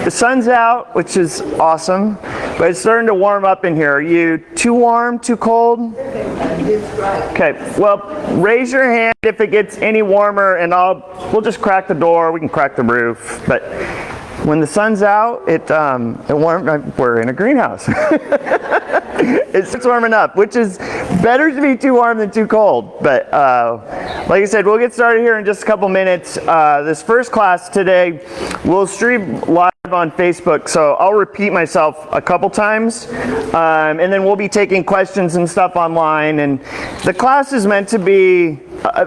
the sun's out, which is awesome, but it's starting to warm up in here. Are you too warm, too cold? Okay, well, raise your hand if it gets any warmer, and we'll just crack the door. We can crack the roof, but when the sun's out, it warms. We're in a greenhouse. It's warming up, which is better to be too warm than too cold. But like I said, we'll get started here in just a couple minutes. This first class today, we'll stream live on Facebook, so I'll repeat myself a couple times, and then we'll be taking questions and stuff online. And the class is meant to be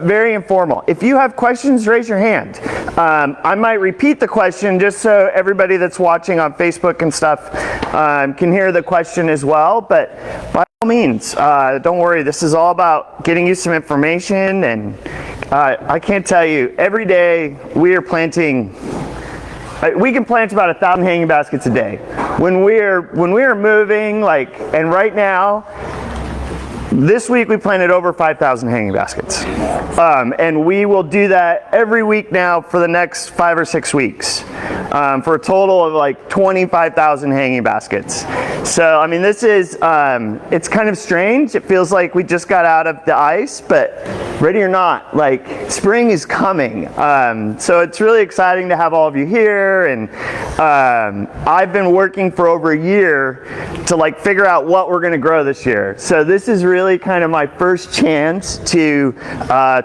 very informal. If you have questions, raise your hand. I might repeat the question just so everybody that's watching on Facebook and stuff can hear the question as well. But by all means, don't worry. This is all about getting you some information. And I can't tell you, every day we are planting. We can plant about 1,000 hanging baskets a day. When we're moving, and right now, this week we planted over 5,000 hanging baskets. And we will do that every week now for the next 5 or 6 weeks. For a total of 25,000 hanging baskets. So, I mean, this is, it's kind of strange. It feels like we just got out of the ice, but ready or not, spring is coming. So it's really exciting to have all of you here. And I've been working for over a year to figure out what we're going to grow this year. So this is really kind of my first chance to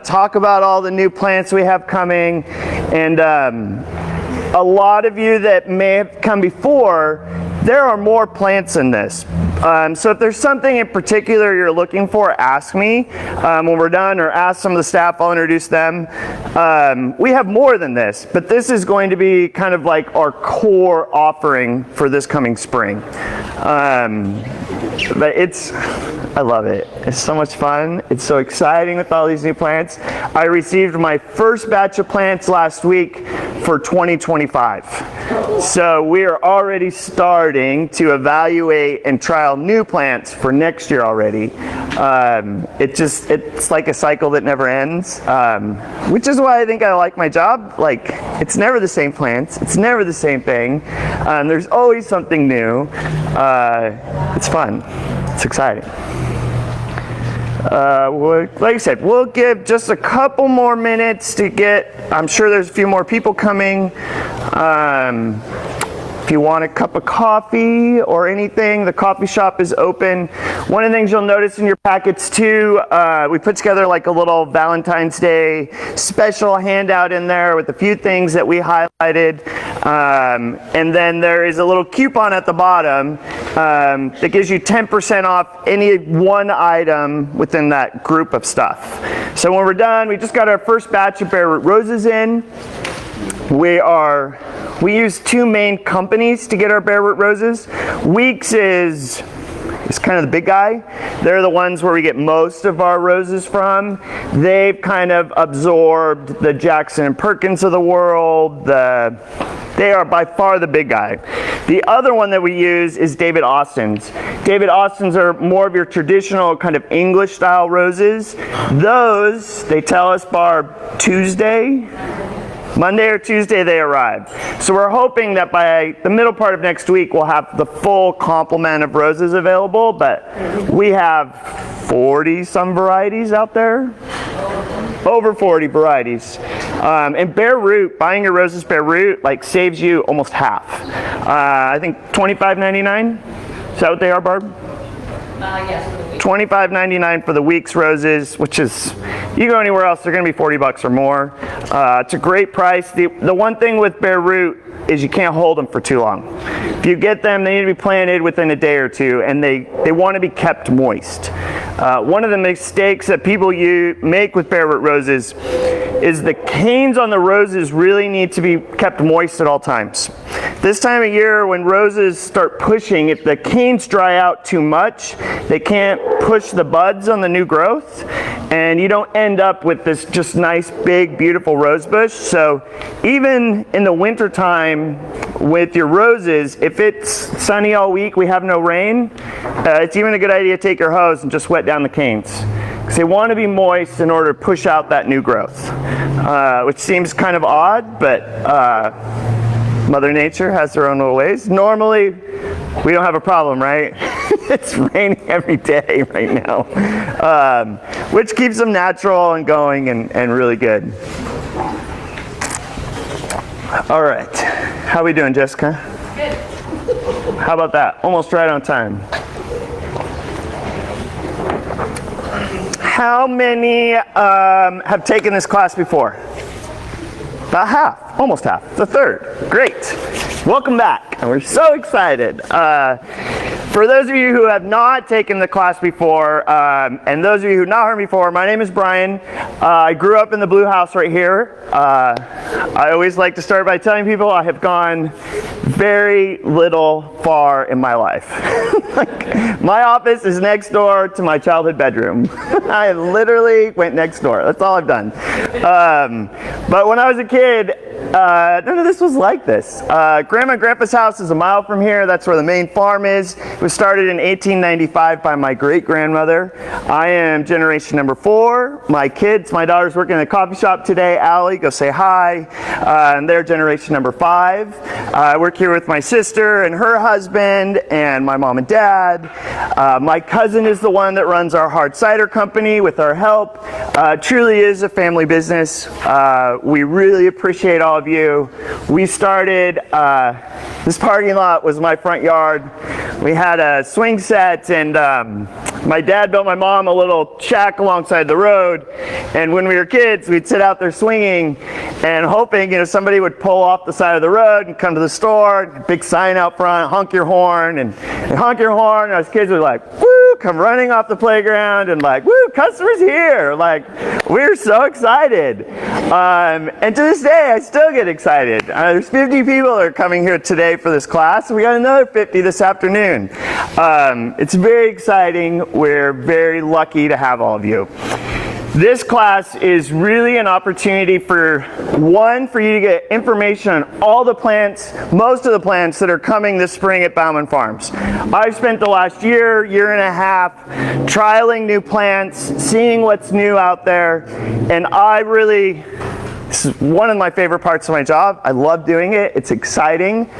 talk about all the new plants we have coming. And a lot of you that may have come before, there are more plants in this. So if there's something in particular you're looking for, ask me when we're done, or ask some of the staff. I'll introduce them. We have more than this, but this is going to be kind of like our core offering for this coming spring. But I love it. It's so much fun. It's so exciting with all these new plants. I received my first batch of plants last week for 2025. So we are already starting to evaluate and trial new plants for next year already. It's like a cycle that never ends, which is why I think I like my job. It's never the same plants. It's never the same thing. There's always something new. It's fun. It's exciting. Like I said, we'll give just a couple more minutes to get, I'm sure there's a few more people coming. If you want a cup of coffee or anything, the coffee shop is open. One of the things you'll notice in your packets too, we put together a little Valentine's Day special handout in there with a few things that we highlighted. And then there is a little coupon at the bottom that gives you 10% off any one item within that group of stuff. So when we're done, we just got our first batch of bare root roses in. We use two main companies to get our bare root roses. Weeks is kind of the big guy. They're the ones where we get most of our roses from. They've kind of absorbed the Jackson and Perkins of the world. They are by far the big guy. The other one that we use is David Austin's. David Austin's are more of your traditional kind of English style roses. Those, they tell us, bar Tuesday, Monday or Tuesday they arrive. So we're hoping that by the middle part of next week we'll have the full complement of roses available, but we have 40 some varieties out there. Over 40 varieties. And bare root, buying your roses bare root saves you almost half. I think $25.99? Is that what they are, Barb? Yes. $25.99 for the week's roses, which is, you go anywhere else, they're going to be $40 or more. It's a great price. The one thing with bare root is you can't hold them for too long. If you get them, they need to be planted within a day or two, and they want to be kept moist. One of the mistakes that people make with bare root roses is the canes on the roses really need to be kept moist at all times. This time of year when roses start pushing, if the canes dry out too much, they can't push the buds on the new growth, and you don't end up with this just nice, big, beautiful rose bush. So even in the winter time with your roses, if it's sunny all week, we have no rain, it's even a good idea to take your hose and just wet down the canes. Because they want to be moist in order to push out that new growth, which seems kind of odd, but Mother Nature has her own little ways. Normally, we don't have a problem, right? It's raining every day right now, which keeps them natural and going and really good. All right, how we doing, Jessica? Good. How about that? Almost right on time. How many have taken this class before? About half, almost half, it's a third. Great. Welcome back. And we're so excited. For those of you who have not taken the class before, and those of you who have not heard me before, my name is Brian. I grew up in the blue house right here. I always like to start by telling people I have gone very little far in my life. Like, my office is next door to my childhood bedroom. I literally went next door. That's all I've done. But when I was a kid, none of this was like this. Grandma and Grandpa's house is a mile from here. That's where the main farm is. It was started in 1895 by my great-grandmother. I am generation number 4. My daughter's working in a coffee shop today. Allie, go say hi. And they're generation number 5. I work here with my sister and her husband and my mom and dad. My cousin is the one that runs our hard cider company with our help. Truly is a family business. We really appreciate all of you. We started, this parking lot was my front yard. We had a swing set, and my dad built my mom a little shack alongside the road. And when we were kids, we'd sit out there swinging and hoping, somebody would pull off the side of the road and come to the store. Big sign out front, honk your horn, and honk your horn. And us kids were like, woo, come running off the playground and like, woo, customers here. Like, we're so excited. And to this day, I still get excited. There's 50 people that are coming here today for this class. We got another 50 this afternoon. It's very exciting. We're very lucky to have all of you. This class is really an opportunity for you to get information on all the plants, most of the plants that are coming this spring at Bauman Farms. I've spent the last year and a half trialing new plants, seeing what's new out there, and this is one of my favorite parts of my job. I love doing it. It's exciting.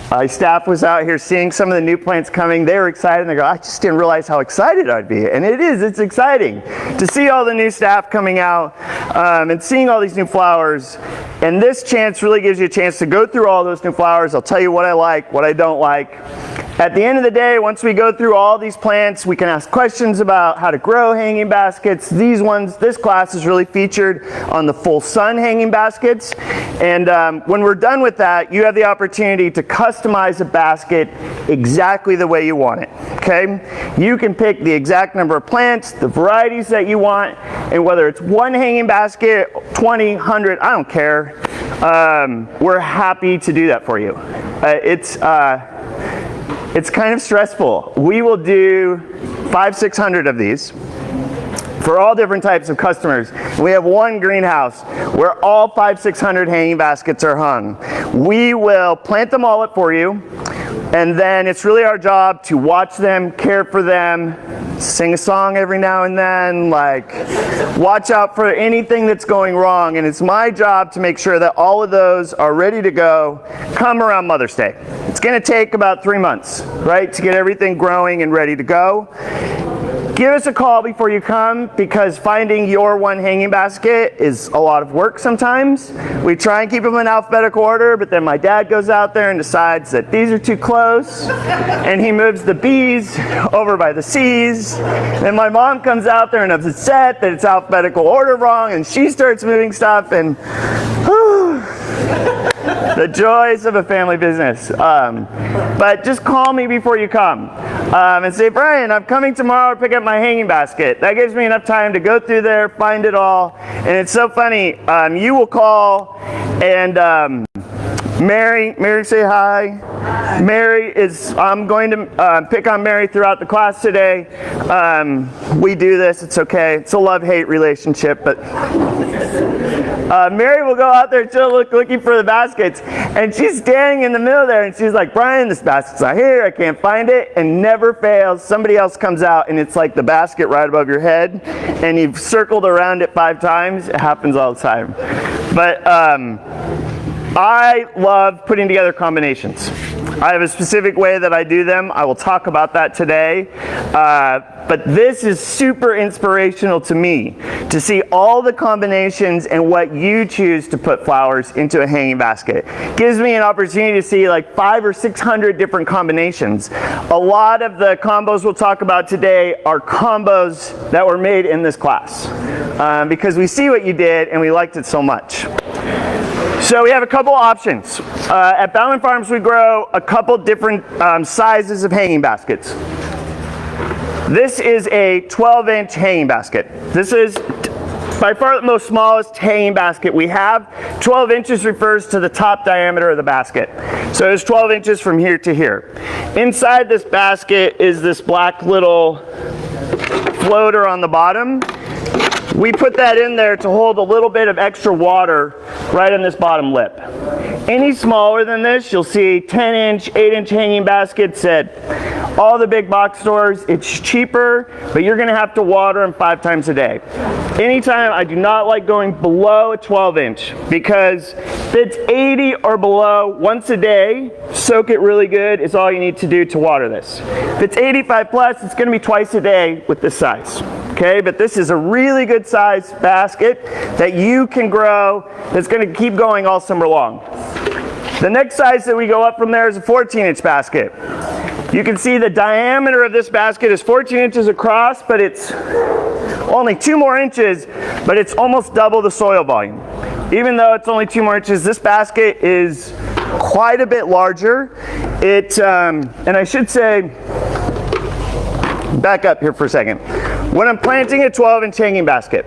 My staff was out here seeing some of the new plants coming. They were excited, and they go, I just didn't realize how excited I'd be. And it's exciting to see all the new staff coming out and seeing all these new flowers. And this chance really gives you a chance to go through all those new flowers. I'll tell you what I like, what I don't like. At the end of the day, once we go through all these plants, we can ask questions about how to grow hanging baskets. This class is really featured on the full sun hanging baskets. And when we're done with that, you have the opportunity to customize a basket exactly the way you want it, okay? You can pick the exact number of plants, the varieties that you want, and whether it's one hanging basket, 20, 100, I don't care. We're happy to do that for you. It's kind of stressful. We will do 500-600 of these for all different types of customers. We have one greenhouse where all 500-600 hanging baskets are hung. We will plant them all up for you, and then it's really our job to watch them, care for them, sing a song every now and then, like watch out for anything that's going wrong. And it's my job to make sure that all of those are ready to go come around Mother's Day. It's going to take about 3 months, right, to get everything growing and ready to go. Give us a call before you come, because finding your one hanging basket is a lot of work sometimes. We try and keep them in alphabetical order, but then my dad goes out there and decides that these are too close, and he moves the B's over by the C's. Then my mom comes out there and is upset that it's alphabetical order wrong, and she starts moving stuff, and the joys of a family business. But just call me before you come and say, Brian, I'm coming tomorrow to pick up my hanging basket. That gives me enough time to go through there, find it all. And it's so funny. You will call, and Mary, say hi. I'm going to pick on Mary throughout the class today. We do this, it's okay. It's a love-hate relationship, but Mary will go out there looking for the baskets, and she's standing in the middle there, and she's like, Brian, this basket's not here, I can't find it, and never fails, somebody else comes out, and it's like the basket right above your head, and you've circled around it 5 times. It happens all the time. But I love putting together combinations. I have a specific way that I do them. I will talk about that today. But this is super inspirational to me, to see all the combinations and what you choose to put flowers into a hanging basket. Gives me an opportunity to see like 500 or 600 different combinations. A lot of the combos we'll talk about today are combos that were made in this class, because we see what you did and we liked it so much. So we have a couple options. At Bauman Farms we grow a couple different sizes of hanging baskets. This is a 12-inch hanging basket. This is by far the most smallest hanging basket we have. 12 inches refers to the top diameter of the basket. So it's 12 inches from here to here. Inside this basket is this black little floater on the bottom. We put that in there to hold a little bit of extra water right on this bottom lip. Any smaller than this, you'll see 10-inch, 8-inch hanging baskets at all the big box stores. It's cheaper, but you're gonna have to water them 5 times a day. Anytime, I do not like going below a 12-inch because if it's 80 or below, once a day, soak it really good is all you need to do to water this. If it's 85 plus, it's gonna be twice a day with this size. Okay, but this is a really good size basket that you can grow that's going to keep going all summer long. The next size that we go up from there is a 14-inch basket. You can see the diameter of this basket is 14 inches across, but it's only 2 more inches, but it's almost double the soil volume. Even though it's only 2 more inches, this basket is quite a bit larger. And I should say, back up here for a second. When I'm planting a 12-inch hanging basket,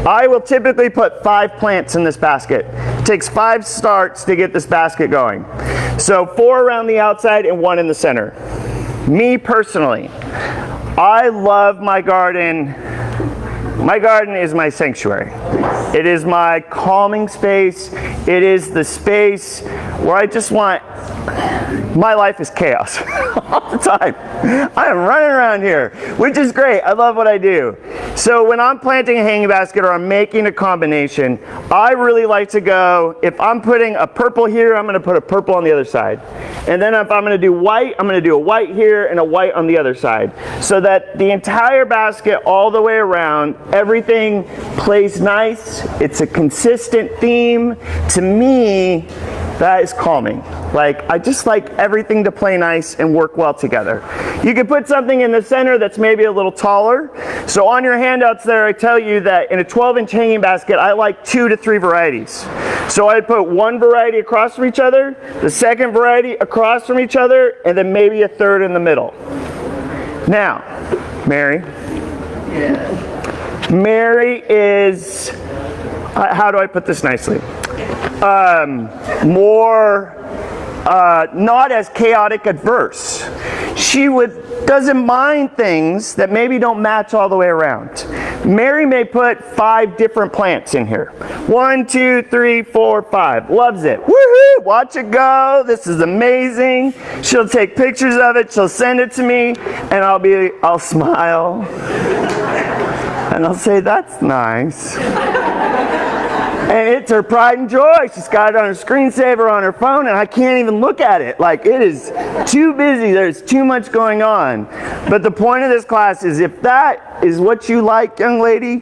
I will typically put 5 plants in this basket. It takes 5 starts to get this basket going. So 4 around the outside and 1 in the center. Me personally, I love my garden. My garden is my sanctuary. It is my calming space. It is the space where I just want, my life is chaos all the time. I am running around here, which is great. I love what I do. So when I'm planting a hanging basket or I'm making a combination, I really like to go, if I'm putting a purple here, I'm going to put a purple on the other side. And then if I'm going to do white, I'm going to do a white here and a white on the other side. So that the entire basket all the way around, everything plays nice. It's a consistent theme. To me, that is calming. Like, I just like everything to play nice and work well together. You can put something in the center that's maybe a little taller. So on your handouts there, I tell you that in a 12-inch hanging basket, I like 2 to 3 varieties. So I'd put 1 variety across from each other, the second variety across from each other, and then maybe a third in the middle. Now, Mary. Yeah. Mary is, how do I put this nicely? More not as chaotic adverse. She doesn't mind things that maybe don't match all the way around. Mary may put 5 different plants in here. 1, 2, 3, 4, 5. Loves it. Woohoo! Watch it go. This is amazing. She'll take pictures of it. She'll send it to me, and I'll smile, and I'll say, "That's nice." And it's her pride and joy. She's got it on her screensaver on her phone, and I can't even look at it. Like, it is too busy. There's too much going on. But the point of this class is, if that is what you like, young lady,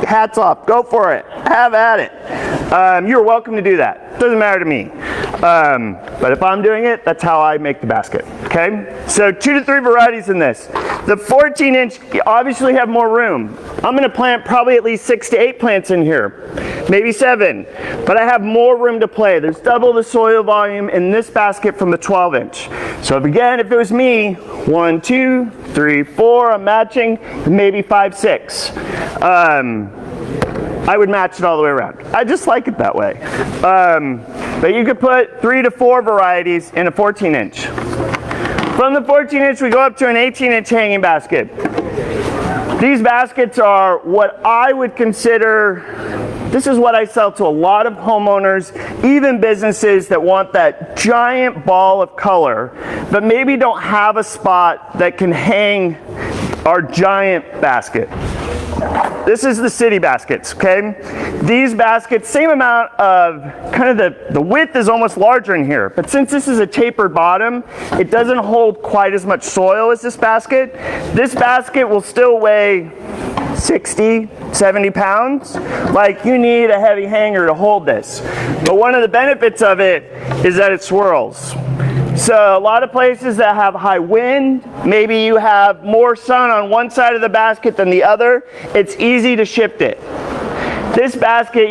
hats off. Go for it. Have at it. You're welcome to do that. Doesn't matter to me. But if I'm doing it, that's how I make the basket. Okay? So 2 to 3 varieties in this. The 14-inch, you obviously have more room. I'm going to plant probably at least 6 to 8 plants in here. Maybe 7. But I have more room to play. There's double the soil volume in this basket from the 12-inch. So again, if it was me, 1, 2, 3, 4, I'm matching, maybe 5, 6. I would match it all the way around. I just like it that way. But you could put 3 to 4 varieties in a 14-inch. From the 14-inch, we go up to an 18-inch hanging basket. These baskets are what I would consider, this is what I sell to a lot of homeowners, even businesses that want that giant ball of color, but maybe don't have a spot that can hang our giant basket. This is the city baskets, okay? These baskets, same amount of, kind of the width is almost larger in here, but since this is a tapered bottom, it doesn't hold quite as much soil as this basket. This basket will still weigh 60, 70 pounds. Like, you need a heavy hanger to hold this. But one of the benefits of it is that it swirls. So a lot of places that have high wind, maybe you have more sun on one side of the basket than the other, it's easy to shift it. This basket,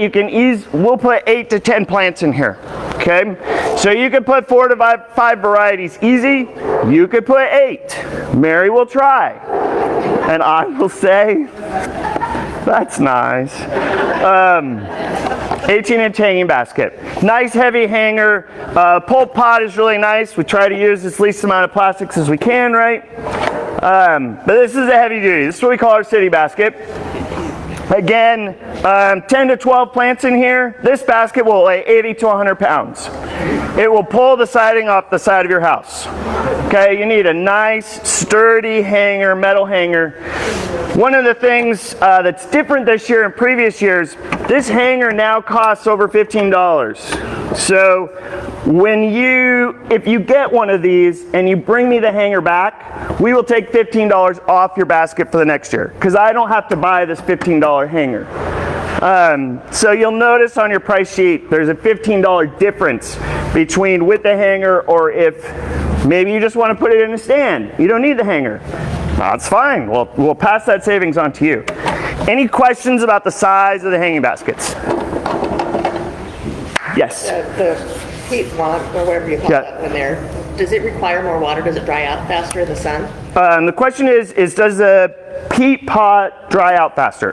we'll put 8 to 10 plants in here, okay? So you could put 4 to 5 varieties easy. You could put 8. Mary will try. And I will say, that's nice. 18-inch hanging basket. Nice heavy hanger. Pulp pot is really nice. We try to use as least amount of plastics as we can, right? But this is a heavy duty. This is what we call our city basket. Again, 10 to 12 plants in here. This basket will weigh 80 to 100 pounds. It will pull the siding off the side of your house. Okay, you need a nice, sturdy hanger, metal hanger. One of the things that's different this year and previous years, this hanger now costs over $15. So if you get one of these and you bring me the hanger back, we will take $15 off your basket for the next year, because I don't have to buy this $15 hanger. So you'll notice on your price sheet there's a $15 difference between with the hanger, or if maybe you just want to put it in a stand. You don't need the hanger. That's fine. We'll pass that savings on to you. Any questions about the size of the hanging baskets? Yes? The peat wand, or whatever you call it, does it require more water? Does it dry out faster in the sun? The question is does the peat pot dry out faster?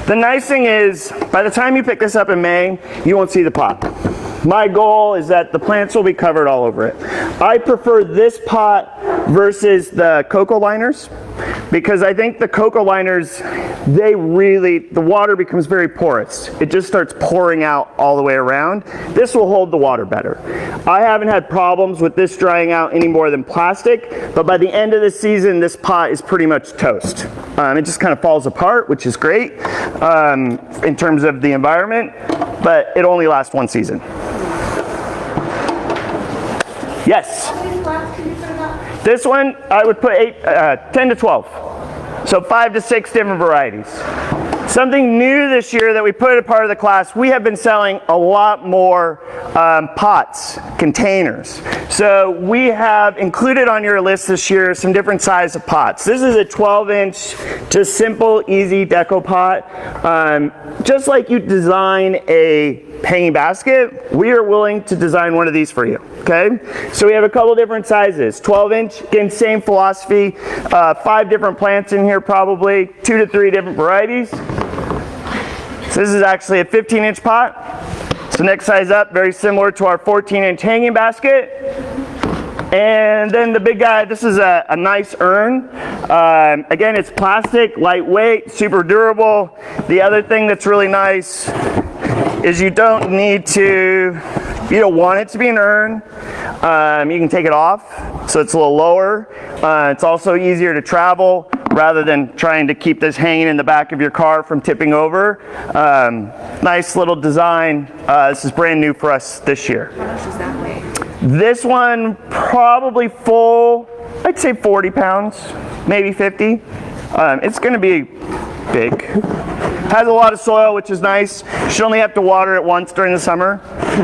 The nice thing is, by the time you pick this up in May, you won't see the pot. My goal is that the plants will be covered all over it. I prefer this pot versus the cocoa liners, because I think the cocoa liners, the water becomes very porous. It just starts pouring out all the way around. This will hold the water better. I haven't had problems with this drying out any more than plastic, but by the end of the season, this pot is pretty much toast. It just kind of falls apart, which is great in terms of the environment, but it only lasts one season. Yes? How many plants can you put in that? This one, I would put 10 to 12. So 5 to 6 different varieties. Something new this year that we put as part of the class, we have been selling a lot more pots, containers. So we have included on your list this year some different size of pots. This is a 12-inch, just simple, easy deco pot. Just like you design a hanging basket, we are willing to design one of these for you, okay? So we have a couple different sizes. 12-inch, again, same philosophy. 5 different plants in here probably, 2 to 3 different varieties. So this is actually a 15-inch pot. So next size up, very similar to our 14-inch hanging basket. And then the big guy, this is a nice urn. Again, it's plastic, lightweight, super durable. The other thing that's really nice is you don't want it to be an urn. You can take it off, so it's a little lower. It's also easier to travel rather than trying to keep this hanging in the back of your car from tipping over. Nice little design. This is brand new for us this year. How much does that weigh? This one probably full, I'd say 40 pounds, maybe 50. It's going to be big. Has a lot of soil, which is nice. You should only have to water it once during the summer,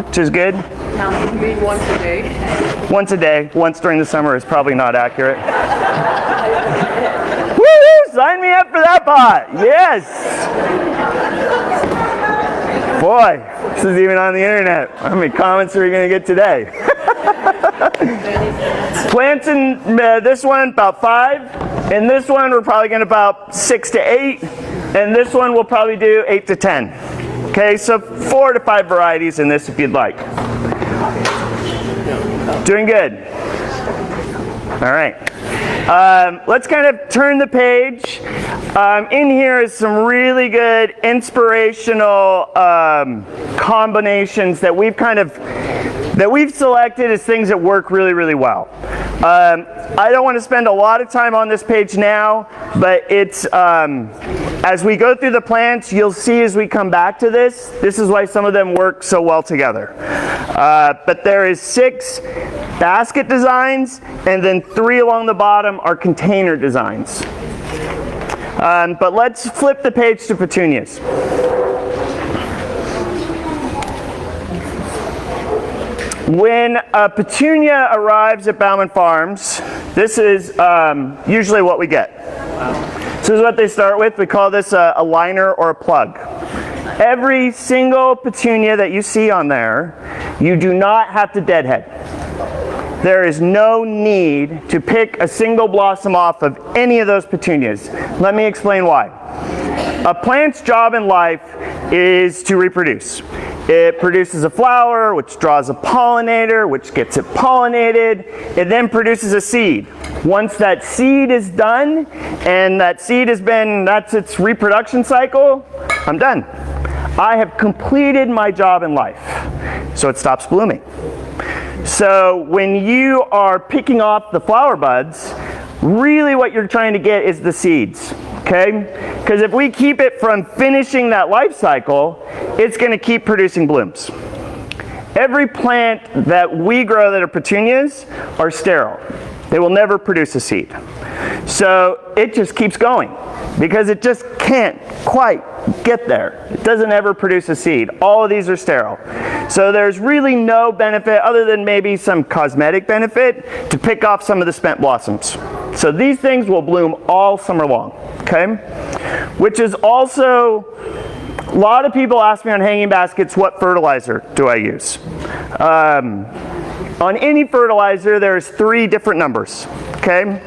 which is good. How many? You mean once a day? Once a day. Once during the summer is probably not accurate. Woo! Sign me up for that pot. Yes. Boy, this is even on the internet. How many comments are we going to get today? Plants in this one, about 5. In this one, we're probably going to about 6 to 8. And this one we'll probably do 8 to 10. Okay, so 4 to 5 varieties in this if you'd like. Doing good. All right. Let's kind of turn the page. In here is some really good inspirational combinations that we've selected as things that work really, really well. I don't want to spend a lot of time on this page now, but it's As we go through the plants, you'll see as we come back to this is why some of them work so well together. But there is 6 basket designs, and then 3 along the bottom are container designs. But let's flip the page to petunias. When a petunia arrives at Bauman Farms, this is usually what we get. This is what they start with. We call this a liner or a plug. Every single petunia that you see on there, you do not have to deadhead. There is no need to pick a single blossom off of any of those petunias. Let me explain why. A plant's job in life is to reproduce. It produces a flower, which draws a pollinator, which gets it pollinated. It then produces a seed. Once that seed is done, and that seed has been, that's its reproduction cycle, I'm done. I have completed my job in life. So it stops blooming. So when you are picking off the flower buds, really what you're trying to get is the seeds. Okay? Because if we keep it from finishing that life cycle, it's going to keep producing blooms. Every plant that we grow that are petunias are sterile. They will never produce a seed. So it just keeps going because it just can't quite get there. It doesn't ever produce a seed. All of these are sterile. So there's really no benefit other than maybe some cosmetic benefit to pick off some of the spent blossoms. So these things will bloom all summer long, okay? Which is also, a lot of people ask me on hanging baskets, what fertilizer do I use? On any fertilizer, there's 3 different numbers, okay?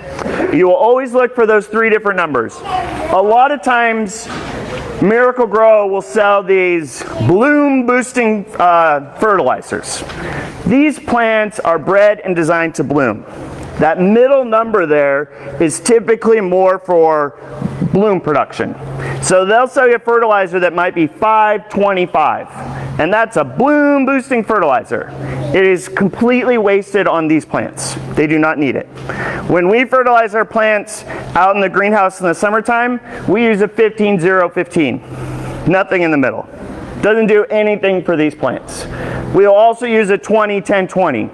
You will always look for those 3 different numbers. A lot of times, Miracle Grow will sell these bloom boosting fertilizers. These plants are bred and designed to bloom. That middle number there is typically more for bloom production. So they'll sell you a fertilizer that might be 525, and that's a bloom boosting fertilizer. It is completely wasted on these plants. They do not need it. When we fertilize our plants out in the greenhouse in the summertime, we use a 15-0-15. Nothing in the middle. Doesn't do anything for these plants. We'll also use a 20-10-20.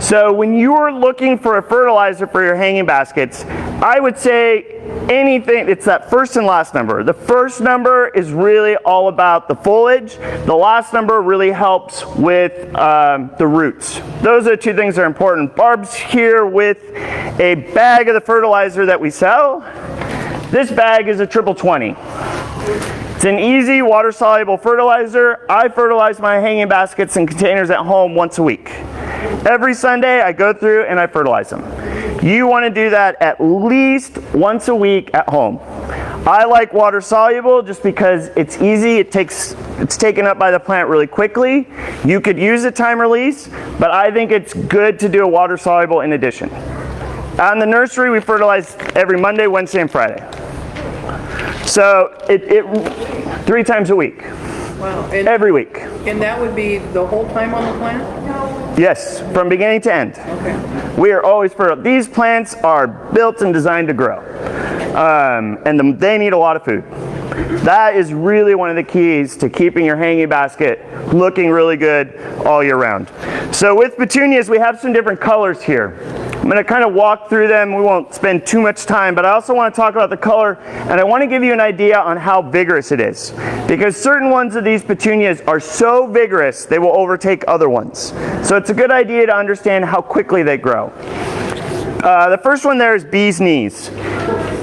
So when you're looking for a fertilizer for your hanging baskets, I would say anything, it's that first and last number. The first number is really all about the foliage. The last number really helps with the roots. Those are the 2 things that are important. Barb's here with a bag of the fertilizer that we sell. This bag is a 20-20. It's an easy water-soluble fertilizer. I fertilize my hanging baskets and containers at home once a week. Every Sunday I go through and I fertilize them. You want to do that at least once a week at home. I like water soluble just because it's easy. It's taken up by the plant really quickly. You could use a time release, but I think it's good to do a water soluble in addition. Out in the nursery we fertilize every Monday, Wednesday, and Friday. So it 3 times a week. Wow. Every week. And that would be the whole time on the plant? Yes, from beginning to end. Okay. We are always fertile. These plants are built and designed to grow. And they need a lot of food. That is really one of the keys to keeping your hanging basket looking really good all year round. So with petunias, we have some different colors here. I'm going to kind of walk through them. We won't spend too much time, but I also want to talk about the color, and I want to give you an idea on how vigorous it is. Because certain ones of these petunias are so vigorous, they will overtake other ones. So it's a good idea to understand how quickly they grow. The first one there is Bee's Knees.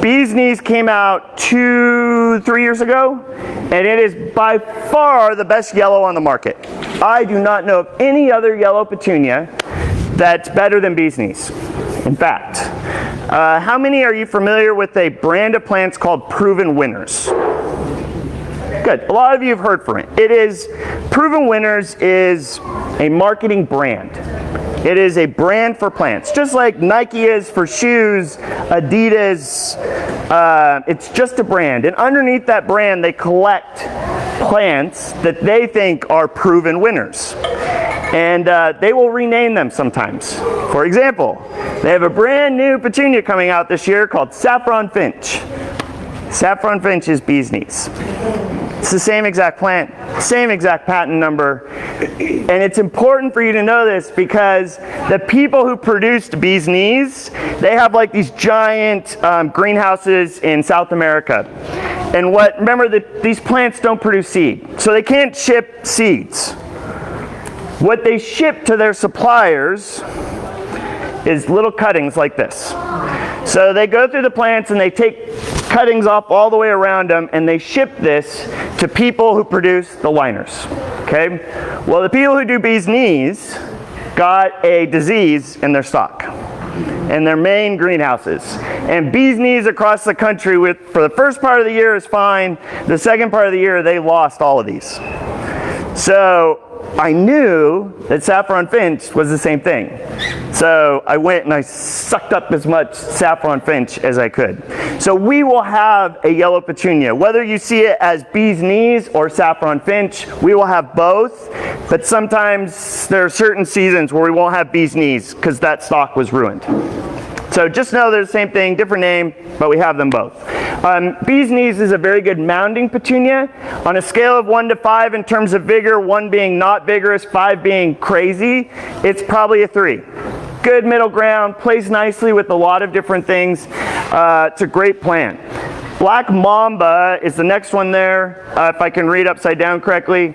Bee's Knees came out 2-3 years ago, and it is by far the best yellow on the market. I do not know of any other yellow petunia that's better than Bee's Knees. In fact, how many are you familiar with a brand of plants called Proven Winners? Good. A lot of you have heard from it. Proven Winners is a marketing brand. It is a brand for plants, just like Nike is for shoes, Adidas. It's just a brand, and underneath that brand, they collect plants that they think are proven winners. And they will rename them sometimes. For example, they have a brand new petunia coming out this year called Saffron Finch. Saffron finch is bee's knees. It's the same exact plant, same exact patent number. And it's important for you to know this because the people who produced bee's knees, they have like these giant greenhouses in South America. And remember that these plants don't produce seed, so they can't ship seeds. What they ship to their suppliers is little cuttings like this. So they go through the plants and they take cuttings off all the way around them and they ship this to people who produce the liners. Okay? Well, the people who do bee's knees got a disease in their stock, in their main greenhouses. And bee's knees across the country for the first part of the year is fine. The second part of the year, they lost all of these. So I knew that saffron finch was the same thing. So I went and I sucked up as much saffron finch as I could. So we will have a yellow petunia. Whether you see it as bee's knees or saffron finch, we will have both. But sometimes there are certain seasons where we won't have bee's knees because that stock was ruined. So just know they're the same thing, different name, but we have them both. Bee's knees is a very good mounding petunia. On a scale of 1 to 5 in terms of vigor, 1 being not vigorous, 5 being crazy, it's probably a 3. Good middle ground, plays nicely with a lot of different things. It's a great plant. Black Mamba is the next one there, if I can read upside down correctly.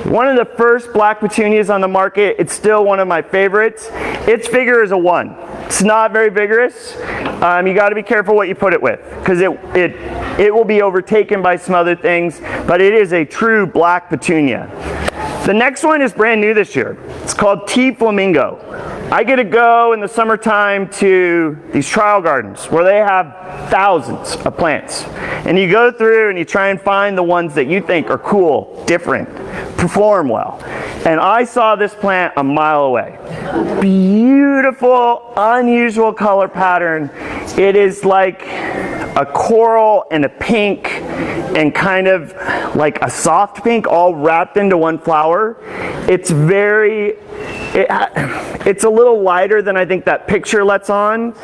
One of the first black petunias on the market. It's still one of my favorites. Its vigor is a 1. It's not very vigorous. You got to be careful what you put it with because it will be overtaken by some other things, but it is a true black petunia. The next one is brand new this year. It's called Tea Flamingo. I get to go in the summertime to these trial gardens where they have thousands of plants. And you go through and you try and find the ones that you think are cool, different, perform well. And I saw this plant a mile away. Beautiful, unusual color pattern. It is like a coral and a pink and kind of like a soft pink all wrapped into one flower. It's it's a little lighter than I think that picture lets on.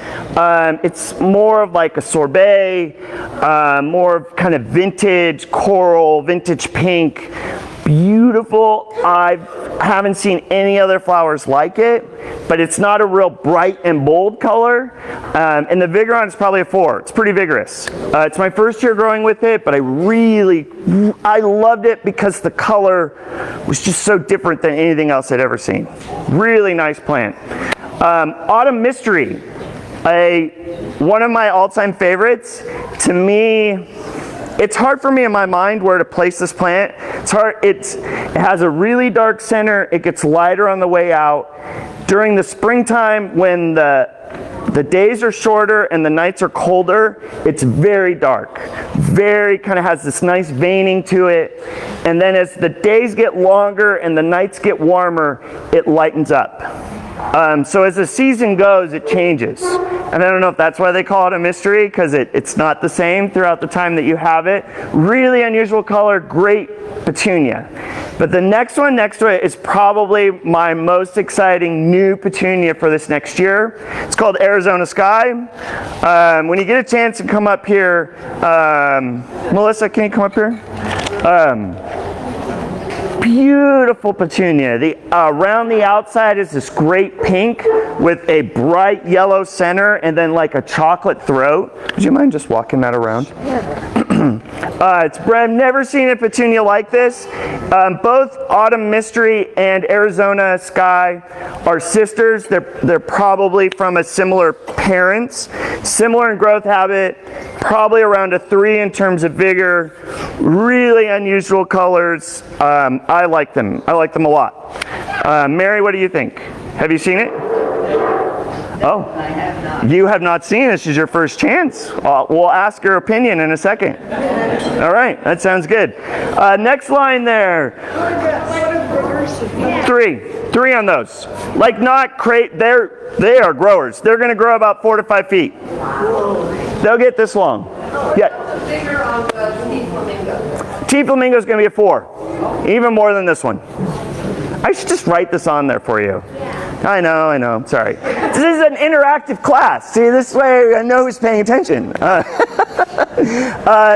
It's more of like a sorbet, more of kind of vintage coral, vintage pink. Beautiful. I haven't seen any other flowers like it, but it's not a real bright and bold color. And the vigor on it's probably a 4. It's pretty vigorous. It's my first year growing with it, but I loved it because the color was just so different than anything else I'd ever seen. Really nice plant. Autumn Mystery, one of my all-time favorites. To me, it's hard for me in my mind where to place this plant. It's hard. It has a really dark center. It gets lighter on the way out. During the springtime, when the days are shorter and the nights are colder, it's very dark. Very kind of has this nice veining to it. And then as the days get longer and the nights get warmer, it lightens up. So as the season goes, it changes. And I don't know if that's why they call it a mystery, because it's not the same throughout the time that you have it. Really unusual color, great petunia. But the next one next to it is probably my most exciting new petunia for this next year. It's called Arizona Sky. When you get a chance to come up here, Melissa, can you come up here? Beautiful petunia. Around the outside is this great pink with a bright yellow center and then like a chocolate throat. Would you mind just walking that around? I've never seen a petunia like this. Both Autumn Mystery and Arizona Sky are sisters. They're probably from a similar parents. Similar in growth habit, probably around a 3 in terms of vigor. Really unusual colors. I like them. I like them a lot. Mary, what do you think? Have you seen it? Oh, I have not. You have not seen it. This is your first chance. We'll ask your opinion in a second. All right, that sounds good. Next line there. 3 on those. Like not crate. They are growers. They're going to grow about 4 to 5 feet. They'll get this long. Yeah. Bigger on Tea Flamingo. Tea Flamingo is going to be a 4. Even more than this one. I should just write this on there for you. I know. Sorry. This is an interactive class. See, this way I know who's paying attention.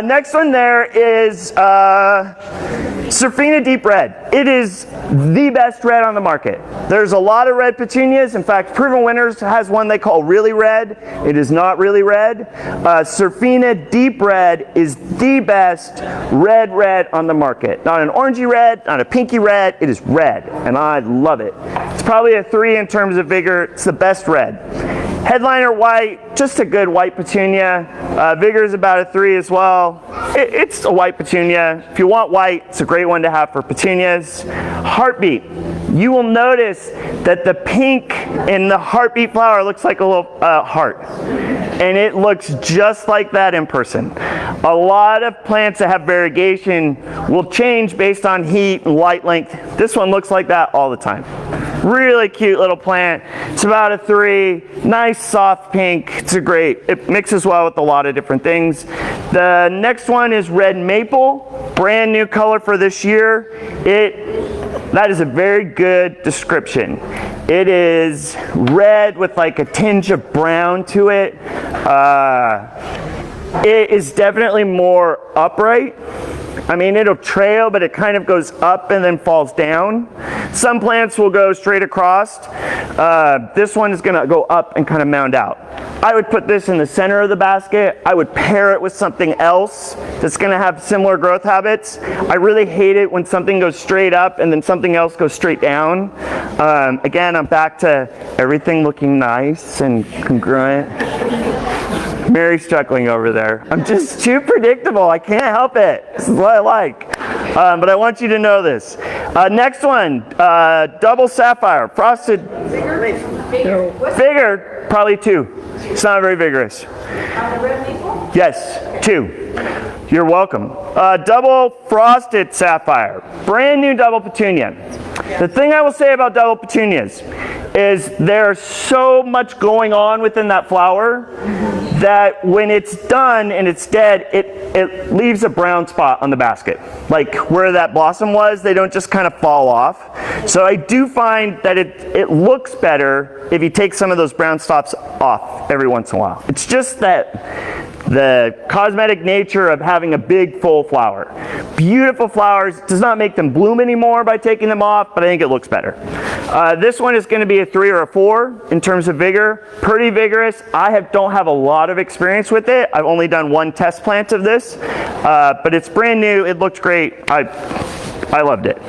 Next one there is Surfina Deep Red. It is the best red on the market. There's a lot of red petunias. In fact, Proven Winners has one they call really red. It is not really red. Surfina Deep Red is the best red on the market. Not an orangey red, not a pinky red. It is red, and I love it. It's probably a 3 in terms of vigor. It's the best red. Headliner white, just a good white petunia. Vigor is about a 3 as well. It's a white petunia. If you want white, it's a great one to have for petunias. Heartbeat. You will notice that the pink in the heartbeat flower looks like a little heart. And it looks just like that in person. A lot of plants that have variegation will change based on heat and light length. This one looks like that all the time. Really cute little plant. It's about a 3. Nice soft pink. It's a great, it mixes well with a lot of different things. The next one is red maple. Brand new color for this year. That is a very good description. It is red with like a tinge of brown to it. It is definitely more upright. I mean, it'll trail, but it kind of goes up and then falls down. Some plants will go straight across. This one is going to go up and kind of mound out. I would put this in the center of the basket. I would pair it with something else that's going to have similar growth habits. I really hate it when something goes straight up and then something else goes straight down. Again, I'm back to everything looking nice and congruent. Mary's chuckling over there. I'm just too predictable. I can't help it. This is what I like. But I want you to know this. Next one, double sapphire, frosted. Vigor, probably 2. It's not very vigorous. Yes, 2. You're welcome. Double frosted sapphire, brand new double petunia. The thing I will say about double petunias is there's so much going on within that flower that when it's done and it's dead, it leaves a brown spot on the basket. Like where that blossom was, they don't just kind of fall off. So I do find that it looks better if you take some of those brown spots off every once in a while. It's just that the cosmetic nature of having a big full flower. Beautiful flowers does not make them bloom anymore by taking them off, but I think it looks better. This one is going to be a 3 or a 4 in terms of vigor. Pretty vigorous. I don't have a lot of experience with it. I've only done 1 test plant of this, but it's brand new. It looked great. I loved it.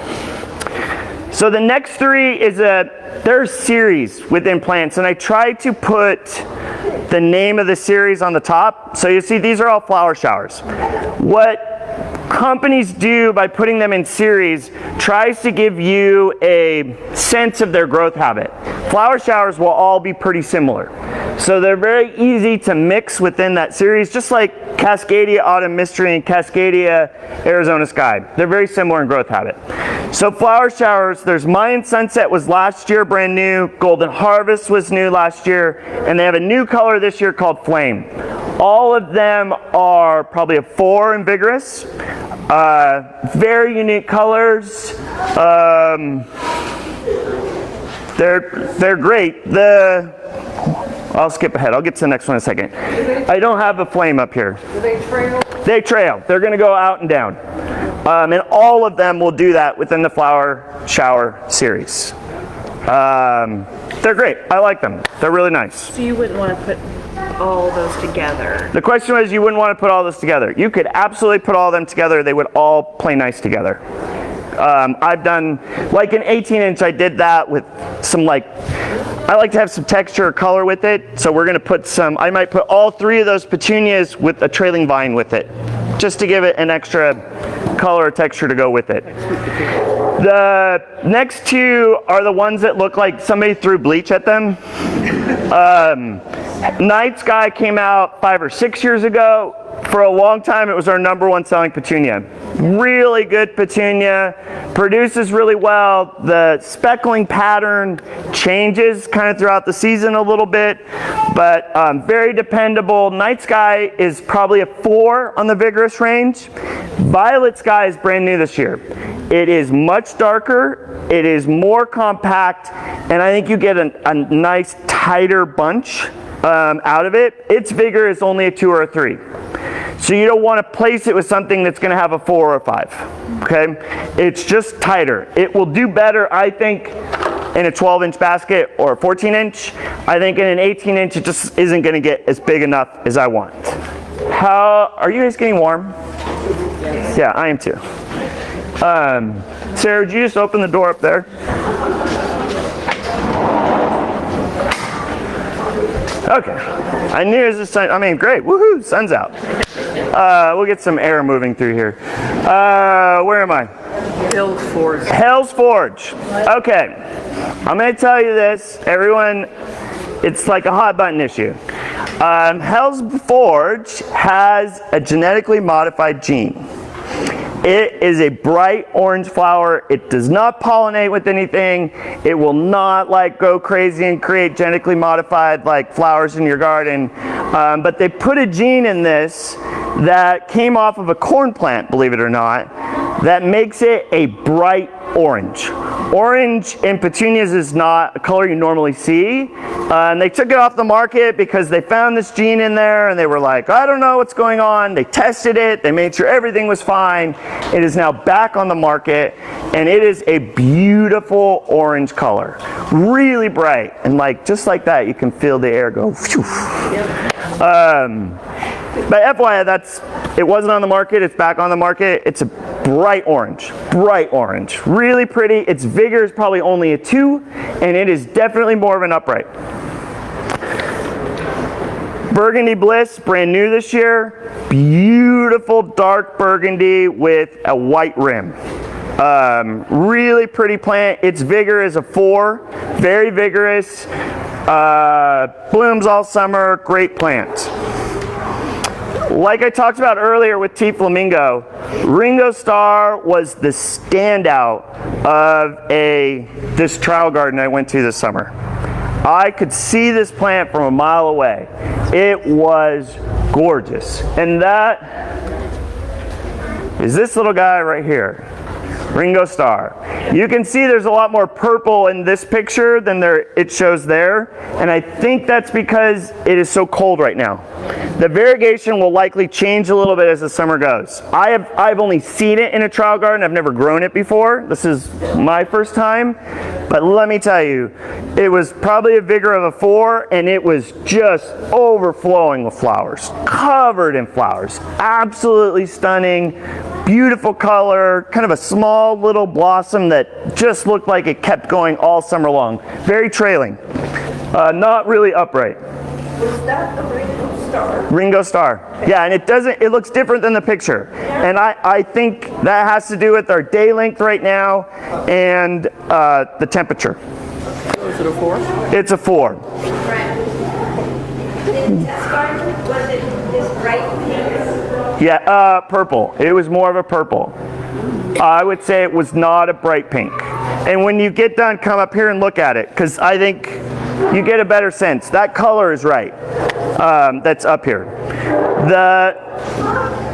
So the next 3 is there's series within plants, and I tried to put the name of the series on the top. So you see these are all flower showers. What companies do by putting them in series tries to give you a sense of their growth habit. Flower showers will all be pretty similar. So they're very easy to mix within that series, just like Cascadia Autumn Mystery and Cascadia Arizona Sky. They're very similar in growth habit. So flower showers, there's Mayan Sunset was last year, brand new. Golden Harvest was new last year. And they have a new color this year called Flame. All of them are probably a 4 in vigorous. Very unique colors. They're great. I'll skip ahead. I'll get to the next one in a second. I don't have a flame up here. Do they trail? They trail. They're going to go out and down. And all of them will do that within the flower shower series. They're great. I like them. They're really nice. So you wouldn't want to put all those together? The question was, you wouldn't want to put all this together. You could absolutely put all of them together. They would all play nice together. I've done, like an 18-inch, I did that with some I like to have some texture or color with it. So we're going to put I might put all 3 of those petunias with a trailing vine with it, just to give it an extra color or texture to go with it. The next 2 are the ones that look like somebody threw bleach at them. Night Sky came out 5 or 6 years ago. For a long time, it was our #1 selling petunia. Really good petunia, produces really well. The speckling pattern changes kind of throughout the season a little bit, but very dependable. Night Sky is probably a 4 on the vigorous range. Violet Sky is brand new this year. It is much darker, it is more compact, and I think you get a nice tighter bunch out of it. Its vigor is only a 2 or a 3. So you don't want to place it with something that's going to have a 4 or a 5. Okay? It's just tighter. It will do better, I think, in a 12-inch basket or a 14-inch. I think in an 18-inch it just isn't going to get as big enough as I want. How are you guys getting warm? Yes. Yeah, I am too. Sarah, would you just open the door up there? Okay. I knew it was the sun. I mean, great. Woohoo! Sun's out. We'll get some air moving through here. Where am I? Hell's Forge. Hell's Forge. Okay. I'm going to tell you this. Everyone, it's like a hot button issue. Hell's Forge has a genetically modified gene. It is a bright orange flower. It does not pollinate with anything. It will not like go crazy and create genetically modified like flowers in your garden. But they put a gene in this that came off of a corn plant, believe it or not, that makes it a bright orange. Orange in petunias is not a color you normally see. And they took it off the market because they found this gene in there and they were like, I don't know what's going on. They tested it. They made sure everything was fine. It is now back on the market and it is a beautiful orange color. Really bright. And like just like that, you can feel the air go. But FYI, it wasn't on the market. It's back on the market. It's a bright orange, really pretty. Its vigor is probably only a 2, and it is definitely more of an upright. Burgundy Bliss, brand new this year. Beautiful dark burgundy with a white rim. Really pretty plant. Its vigor is a 4, very vigorous. Blooms all summer, great plant. Like I talked about earlier with T. Flamingo, Ringo Starr was the standout of this trial garden I went to this summer. I could see this plant from a mile away. It was gorgeous. And that is this little guy right here, Ringo Starr. You can see there's a lot more purple in this picture than it shows there, and I think that's because it is so cold right now. The variegation will likely change a little bit as the summer goes. I've only seen it in a trial garden. I've never grown it before. This is my first time, but let me tell you, it was probably a vigor of a 4, and it was just overflowing with flowers, covered in flowers. Absolutely stunning, beautiful color, kind of a small little blossom that just looked like it kept going all summer long. Very trailing, not really upright. Was that the Ringo Starr? Ringo Starr. Yeah, and it looks different than the picture. And I think that has to do with our day length right now and the temperature. Is it a 4? It's a 4. Right. In test garden, was it this bright pink? Yeah, purple. It was more of a purple. I would say it was not a bright pink. And when you get done, come up here and look at it, because I think you get a better sense. That color is right. That's up here.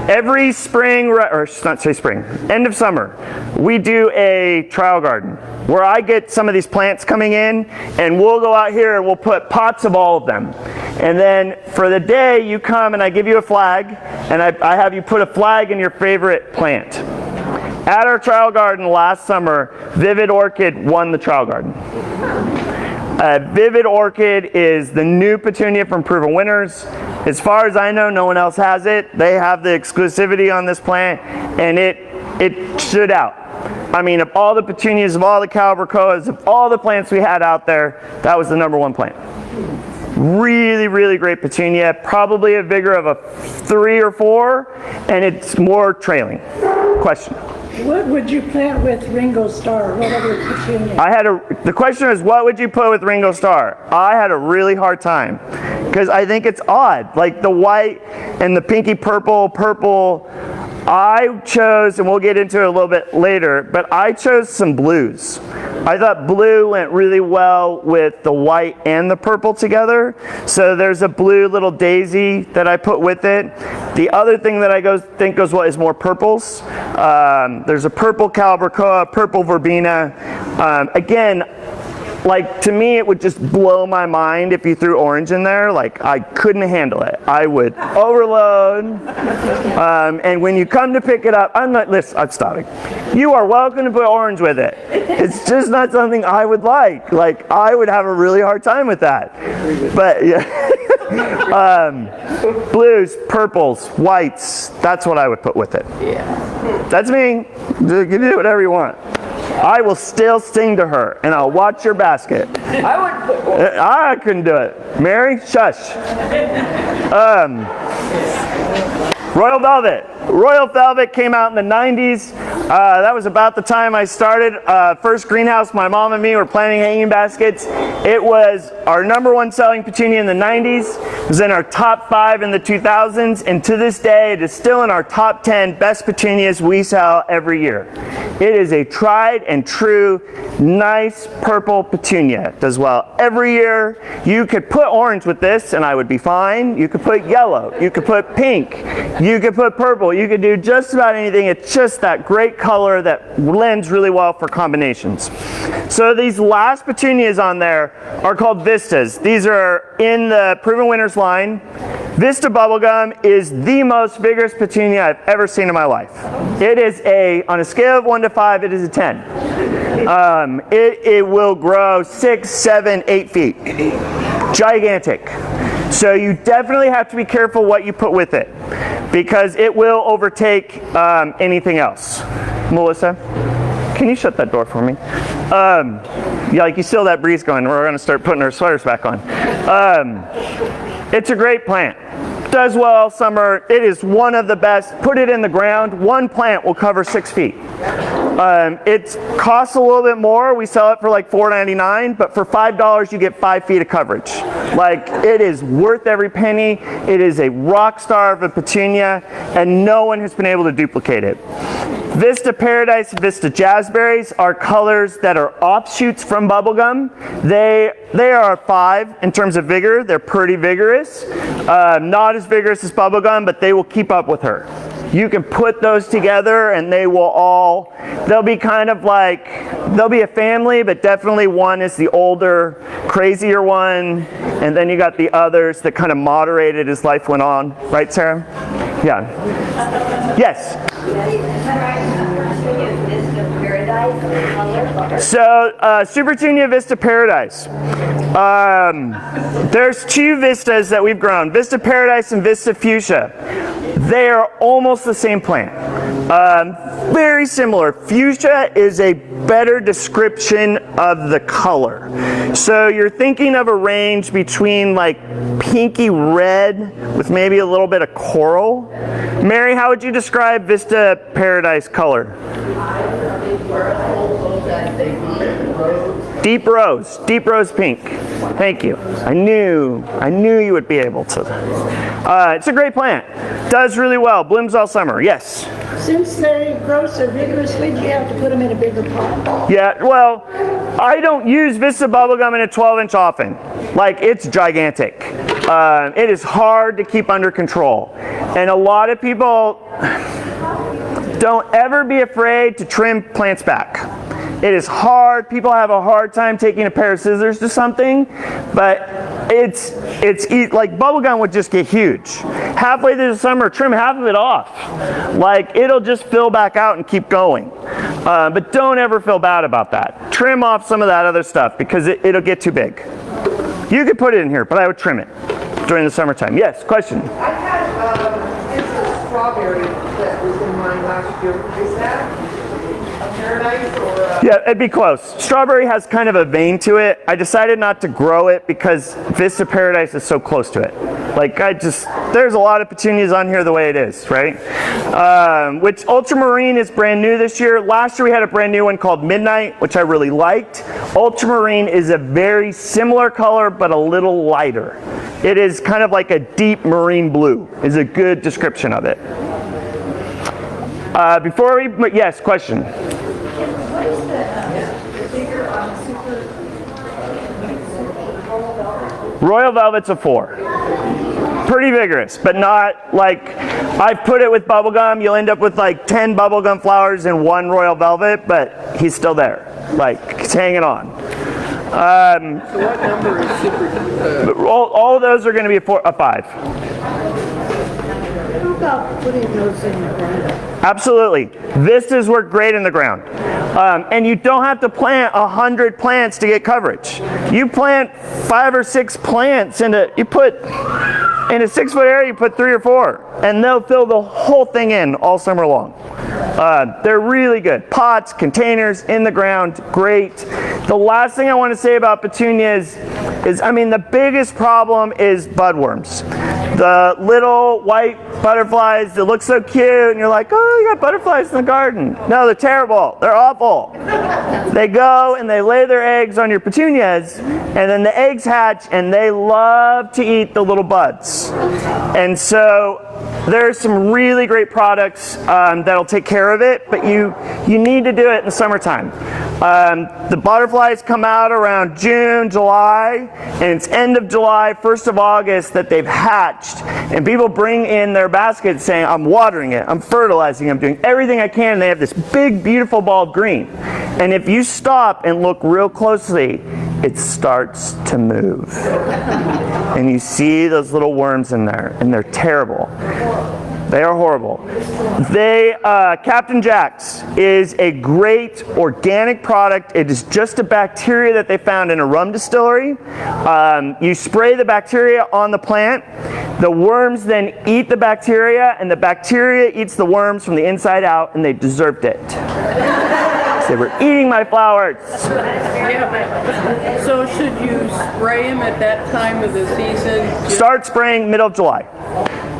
Every spring, or not say spring, end of summer, we do a trial garden where I get some of these plants coming in, and we'll go out here and we'll put pots of all of them. And then for the day, you come and I give you a flag, and I have you put a flag in your favorite plant. At our trial garden last summer, Vivid Orchid won the trial garden. Vivid Orchid is the new petunia from Proven Winners. As far as I know, no one else has it. They have the exclusivity on this plant, and it stood out. I mean, of all the petunias, of all the calibrachoas, of all the plants we had out there, that was the #1 plant. Really, really great petunia. Probably a vigor of a 3 or 4, and it's more trailing. Question? What would you plant with Ringo Starr? What other petunia? The question is, what would you put with Ringo Starr? I had a really hard time because I think it's odd. Like the white and the pinky purple. I chose, and we'll get into it a little bit later, but I chose some blues. I thought blue went really well with the white and the purple together. So there's a blue little daisy that I put with it. The other thing that I think goes well is more purples. There's a purple calibrachoa, purple verbena. Again, like, to me, it would just blow my mind if you threw orange in there. Like, I couldn't handle it. I would overload. And when you come to pick it up, I'm stopping. You are welcome to put orange with it. It's just not something I would like. Like, I would have a really hard time with that. But, yeah. Blues, purples, whites, that's what I would put with it. Yeah. That's me. You can do whatever you want. I will still sing to her, and I'll watch your basket. I would put I couldn't do it. Mary, shush. Royal Velvet. Royal Velvet came out in the 90s. That was about the time I started. First greenhouse, my mom and me were planting hanging baskets. It was our #1 selling petunia in the 90s. It was in our top 5 in the 2000s. And to this day, it is still in our top 10 best petunias we sell every year. It is a tried and true, nice purple petunia. It does well every year. You could put orange with this and I would be fine. You could put yellow. You could put pink. You could put purple. You could do just about anything. It's just that great color that lends really well for combinations. So these last petunias on there are called Vistas. These are in the Proven Winners line. Vista Bubblegum is the most vigorous petunia I've ever seen in my life. It is on a scale of 1 to 5, it is a 10. It will grow 6, 7, 8 feet. Gigantic. So you definitely have to be careful what you put with it because it will overtake anything else. Melissa, can you shut that door for me? Yeah, like you still that breeze going. We're going to start putting our sweaters back on. It's a great plant. Does well all summer. It is one of the best. Put it in the ground. One plant will cover 6 feet. It costs a little bit more. We sell it for like $4.99, but for $5 you get 5 feet of coverage. Like, it is worth every penny. It is a rock star of a petunia, and no one has been able to duplicate it. Vista Paradise, Vista Jazzberries are colors that are offshoots from bubblegum. They are 5 in terms of vigor. They're pretty vigorous. Not as vigorous as bubblegum, but they will keep up with her. You can put those together and they'll be kind of like, they'll be a family, but definitely one is the older, crazier one, and then you got the others that kind of moderated as life went on. Right, Sarah? Yeah. Yes? So, Super Petunia Vista Paradise. There's 2 vistas that we've grown, Vista Paradise and Vista Fuchsia. They are almost the same plant. Very similar. Fuchsia is a better description of the color. So you're thinking of a range between like pinky red with maybe a little bit of coral. Mary, how would you describe Vista Paradise color? Deep rose pink. Thank you. I knew you would be able to. It's a great plant. Does really well. Blooms all summer. Yes. Since they grow so vigorously, do you have to put them in a bigger pot? Yeah. Well, I don't use Vista Bubblegum in a 12-inch often. Like, it's gigantic. It is hard to keep under control, and a lot of people don't ever be afraid to trim plants back. It is hard. People have a hard time taking a pair of scissors to something, but it's like bubblegum would just get huge. Halfway through the summer, trim half of it off. Like, it'll just fill back out and keep going. But don't ever feel bad about that. Trim off some of that other stuff because it'll get too big. You could put it in here, but I would trim it during the summertime. Yes, question? I had it's a strawberry that was in mine last year. Is that a paradise or a... Yeah, it'd be close. Strawberry has kind of a vein to it. I decided not to grow it because Vista Paradise is so close to it. Like, there's a lot of petunias on here the way it is, right? Which Ultramarine is brand new this year. Last year we had a brand new one called Midnight, which I really liked. Ultramarine is a very similar color, but a little lighter. It is kind of like a deep marine blue, is a good description of it. Yes, question? What is the figure on Royal Velvet's a 4. Pretty vigorous, but not like, I've put it with bubblegum, you'll end up with like 10 bubblegum flowers and 1 Royal Velvet, but he's still there. Like, he's hanging on. So what number is super? All of those are going to be a 5. How about putting those in the ground? Absolutely. Vistas work great in the ground. And you don't have to plant 100 plants to get coverage. You plant 5 or 6 plants in a 6-foot area, you put 3 or 4, and they'll fill the whole thing in all summer long. They're really good. Pots, containers, in the ground, great. The last thing I want to say about petunias is, the biggest problem is budworms. The little white butterflies that look so cute, and you're like, oh, you got butterflies in the garden. No, they're terrible. They're awful. They go and they lay their eggs on your petunias, and then the eggs hatch, and they love to eat the little buds. And so there's some really great products that'll take care of it, but you need to do it in the summertime. The butterflies come out around June, July, and it's end of July, 1st of August that they've hatched, and people bring in their baskets saying, I'm watering it, I'm fertilizing, I'm doing everything I can, and they have this big, beautiful ball of green. And if you stop and look real closely, it starts to move. And you see those little worms in there, and they're terrible. They are horrible. Captain Jack's is a great organic product. It is just a bacteria that they found in a rum distillery. You spray the bacteria on the plant. The worms then eat the bacteria, and the bacteria eats the worms from the inside out, and they deserved it. They were eating my flowers. Yeah, so should you spray them at that time of the season? Start spraying middle of July.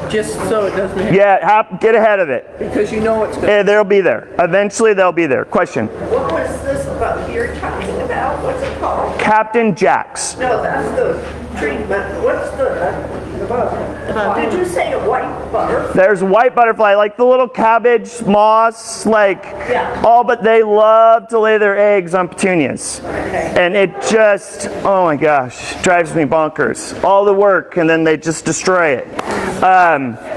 Just so it doesn't happen? Yeah, get ahead of it. Because you know it's going to... Yeah, they'll be there. Eventually they'll be there. Question? What was this about you're talking about? What's it called? Captain Jack's. No, that's the treatment. What's the did you say a white butterfly? There's white butterfly, like the little cabbage, moss, Yeah. all, but they love to lay their eggs on petunias. Okay. And it just, oh my gosh, drives me bonkers. All the work, and then they just destroy it.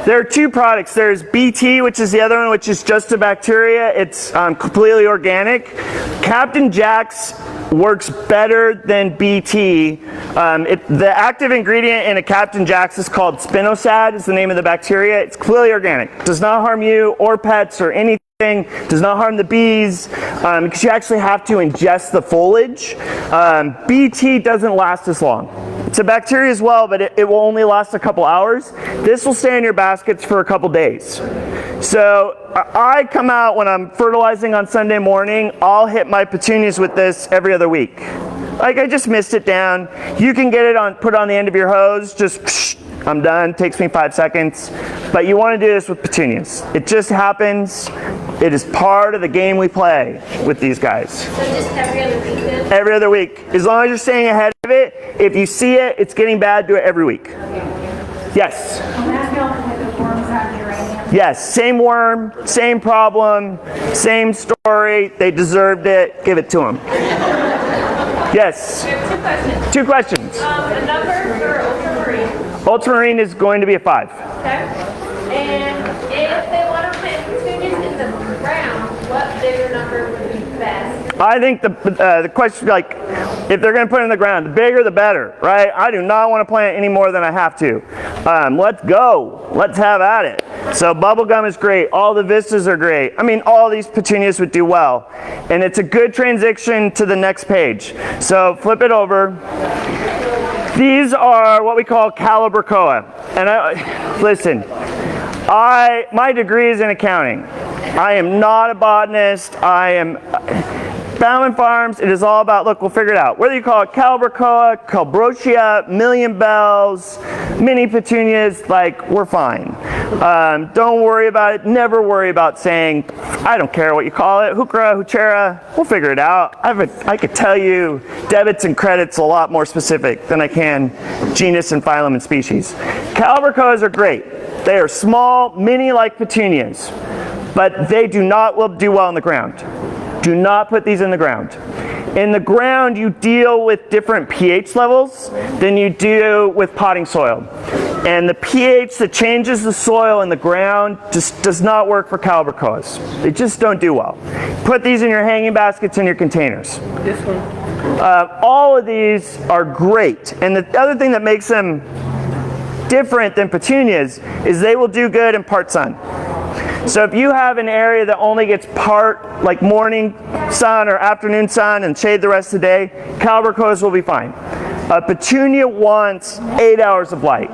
There are 2 products. There's BT, which is the other one, which is just a bacteria. It's completely organic. Captain Jack's works better than BT. The active ingredient in a Captain Jack's is called spinosad, is the name of the bacteria. It's completely organic. Does not harm you or pets or anything. Does not harm the bees, because you actually have to ingest the foliage. BT doesn't last as long. It's a bacteria as well, but it will only last a couple hours. This will stay in your baskets for a couple days. So I come out when I'm fertilizing on Sunday morning, I'll hit my petunias with this every other week. Like, I just mist it down. You can get it put on the end of your hose, just I'm done, takes me 5 seconds. But you want to do this with petunias. It just happens. It is part of the game we play with these guys. So just every other week then? Every other week. As long as you're staying ahead of it, if you see it, it's getting bad, do it every week. Yes? Yes, same worm, same problem, same story. They deserved it. Give it to them. Yes? We have 2 questions. 2 questions. A number for ultramarine. Ultramarine is going to be a 5. Okay. And if they want to plant petunias in the ground, what bigger number would be best? I think the question, like, if they're going to put it in the ground, the bigger the better, right? I do not want to plant any more than I have to. Let's go. Let's have at it. So bubblegum is great. All the vistas are great. I mean, all these petunias would do well. And it's a good transition to the next page. So flip it over. These are what we call calibrachoa. And listen, my degree is in accounting. I am not a botanist. I am Bauman Farms. It is all about, look, we'll figure it out. Whether you call it calibrachoa, Calbrotia, million bells, mini petunias, like, we're fine. Don't worry about it. Never worry about saying, I don't care what you call it, heuchera, heuchera, we'll figure it out. I could tell you debits and credits a lot more specific than I can genus and phylum and species. Calibrachoas are great. They are small, mini-like petunias, but they do not do well in the ground. Do not put these in the ground. In the ground, you deal with different pH levels than you do with potting soil. And the pH that changes the soil in the ground just does not work for calibrachoas. They just don't do well. Put these in your hanging baskets and your containers. This one? All of these are great. And the other thing that makes them different than petunias is they will do good in part sun. So if you have an area that only gets part like morning sun or afternoon sun and shade the rest of the day, calibrachoas will be fine. A petunia wants 8 hours of light.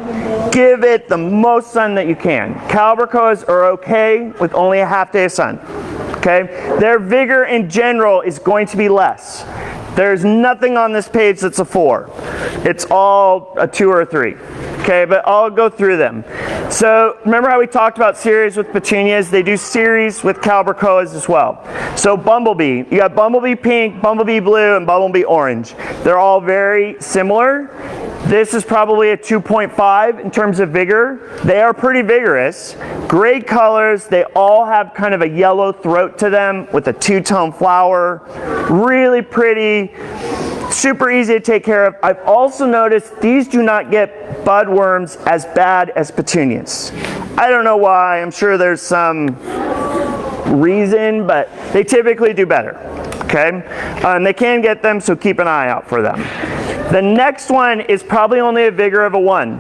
Give it the most sun that you can. Calibrachoas are okay with only a half day of sun. Okay? Their vigor in general is going to be less. There's nothing on this page that's a 4. It's all a 2 or a 3. Okay, but I'll go through them. So remember how we talked about series with petunias? They do series with calibrachoas as well. So bumblebee, you got bumblebee pink, bumblebee blue, and bumblebee orange. They're all very similar. This is probably a 2.5 in terms of vigor. They are pretty vigorous. Great colors. They all have kind of a yellow throat to them with a two-tone flower. Really pretty. Super easy to take care of. I've also noticed these do not get bud worms as bad as petunias. I don't know why. I'm sure there's some reason, but they typically do better. Okay? They can get them, so keep an eye out for them. The next one is probably only a vigor of a 1.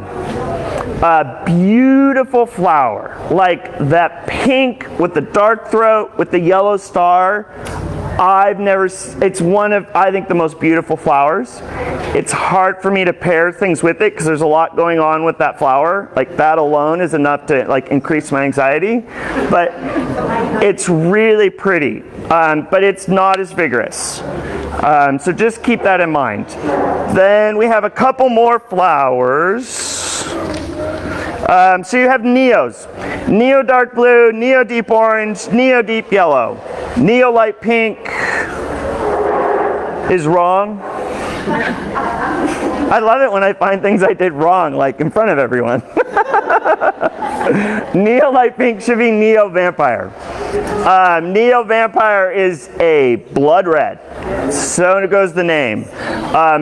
A beautiful flower, like that pink with the dark throat with the yellow star. It's one of, I think, the most beautiful flowers. It's hard for me to pair things with it because there's a lot going on with that flower. Like that alone is enough to like increase my anxiety. But it's really pretty, but it's not as vigorous. So just keep that in mind. Then we have a couple more flowers. So you have neos. Neo dark blue, neo deep orange, neo deep yellow. Neo light pink is wrong. I love it when I find things I did wrong, like in front of everyone. Neo light pink should be neo vampire. Neo vampire is a blood red. So goes the name.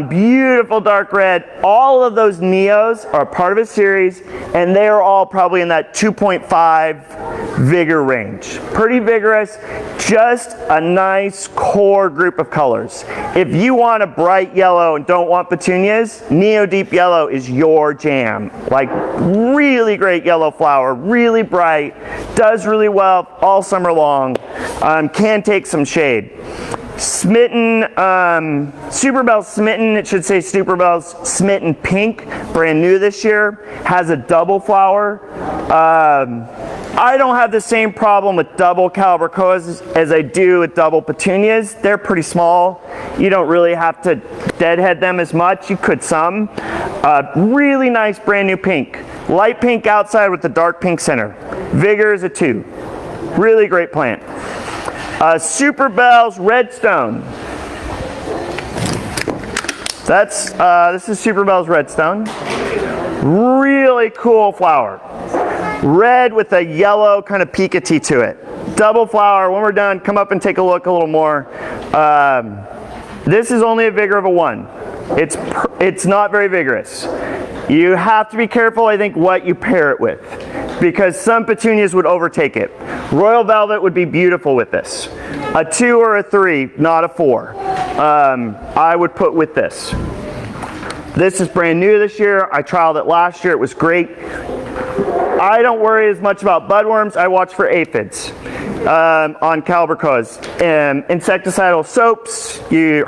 Beautiful dark red. All of those neos are part of a series, and they are all probably in that 2.5 vigor range. Pretty vigorous, just a nice core group of colors. If you want a bright yellow and don't want petunias, Neo Deep Yellow is your jam. Like really great yellow flower, really bright, does really well all summer long, can take some shade. Smitten, Superbell's Smitten, it should say Superbell's Smitten Pink, brand new this year, has a double flower. I don't have the same problem with double calibrachoas as I do with double petunias. They're pretty small. You don't really have to deadhead them as much. You could some. Really nice brand new pink. Light pink outside with the dark pink center. Vigor is a 2. Really great plant. Superbell's Redstone. This is Superbell's Redstone. Really cool flower. Red with a yellow kind of picotee to it. Double flower. When we're done, come up and take a look a little more. This is only a vigor of a 1. It's not very vigorous. You have to be careful, I think, what you pair it with, because some petunias would overtake it. Royal Velvet would be beautiful with this. A 2 or a 3, not a 4. I would put with this. This is brand new this year. I trialed it last year. It was great. I don't worry as much about budworms. I watch for aphids on calibrachoas. Insecticidal soaps,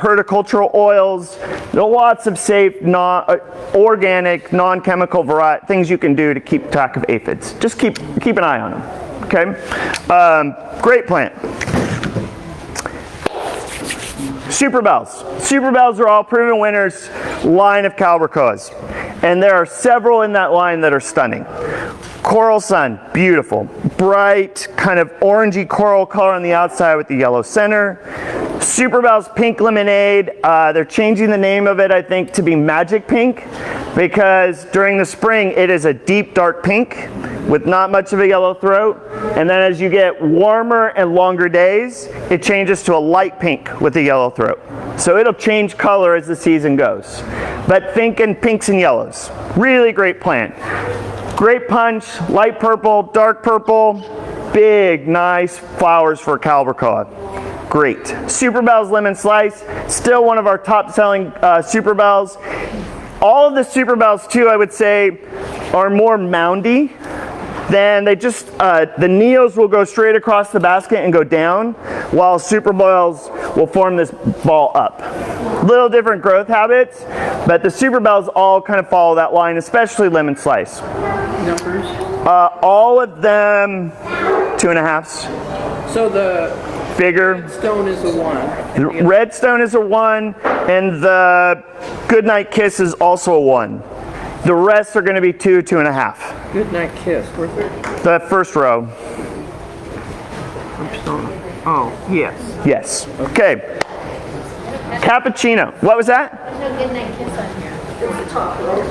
horticultural oils, there are lots of safe, organic, non-chemical things you can do to keep track of aphids. Just keep an eye on them. Okay, great plant. Superbells. Superbells are all proven winners line of calibrachoas. And there are several in that line that are stunning. Coral Sun, beautiful. Bright, kind of orangey coral color on the outside with the yellow center. Superbell's Pink Lemonade, they're changing the name of it, I think, to be Magic Pink, because during the spring it is a deep dark pink with not much of a yellow throat, and then as you get warmer and longer days, it changes to a light pink with a yellow throat. So it'll change color as the season goes. But think in pinks and yellows. Really great plant. Great punch, light purple, dark purple, big, nice flowers for calibrachoa. great. Super Bell's Lemon Slice, still one of our top selling Super Bells. All of the Super Bells too, I would say, are more moundy. Then they just, the Neos will go straight across the basket and go down, while Super Bells will form this ball up. Little different growth habits, but the Super Bells all kind of follow that line, especially Lemon Slice. Numbers? All of them 2.5s. So the Bigger. stone is a 1. The Redstone is a 1, and the Goodnight Kiss is also a 1. The rest are going to be 2, 2.5. Good night kiss. Where's it? The first row. I'm stone. Oh, yes. Yes. Okay. Cappuccino. What was that? There's no good night kiss on here.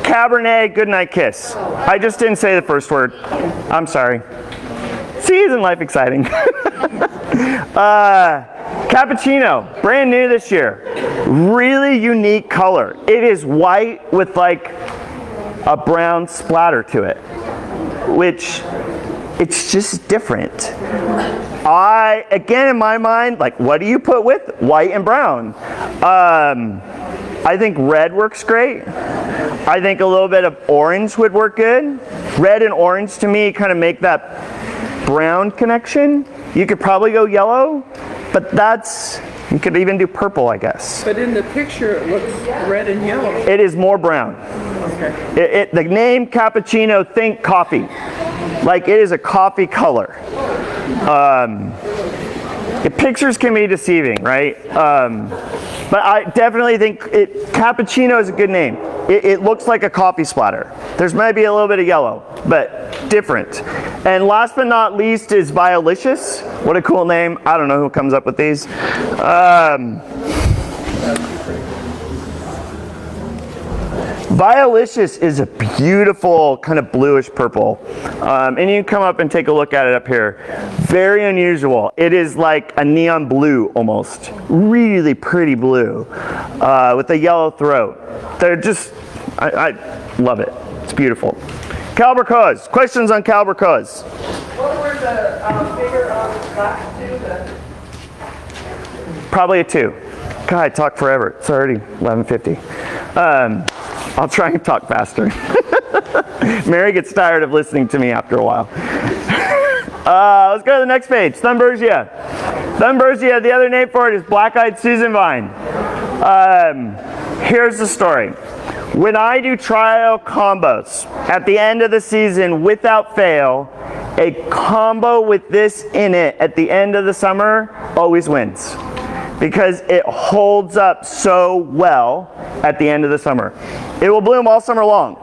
Cabernet Goodnight Kiss. I just didn't say the first word. I'm sorry. See, isn't life exciting? Cappuccino. Brand new this year. Really unique color. It is white with like a brown splatter to it, which it's just different. Again, in my mind, like, what do you put with white and brown? I think red works great. I think a little bit of orange would work good. Red and orange to me kind of make that brown connection. You could probably go yellow, but you could even do purple, I guess. But in the picture, it looks red and yellow. It is more brown. Okay. The name cappuccino, think coffee. Like, it is a coffee color. Pictures can be deceiving, right? But I definitely think cappuccino is a good name. It looks like a coffee splatter. There's maybe a little bit of yellow, but different. And last but not least is Violicious. What a cool name. I don't know who comes up with these. Violicious is a beautiful kind of bluish purple. And you can come up and take a look at it up here. Very unusual. It is like a neon blue almost. Really pretty blue with a yellow throat. They're just, I love it. It's beautiful. Calbercos. Questions on Calbercos? What were the figure on the last two? Probably a 2. God, I talk forever. It's already 11:50. I'll try and talk faster. Mary gets tired of listening to me after a while. Let's go to the next page. Thunbergia. Thunbergia, the other name for it is black-eyed Susan vine. Here's the story. When I do trial combos at the end of the season without fail, a combo with this in it at the end of the summer always wins, because it holds up so well at the end of the summer. It will bloom all summer long.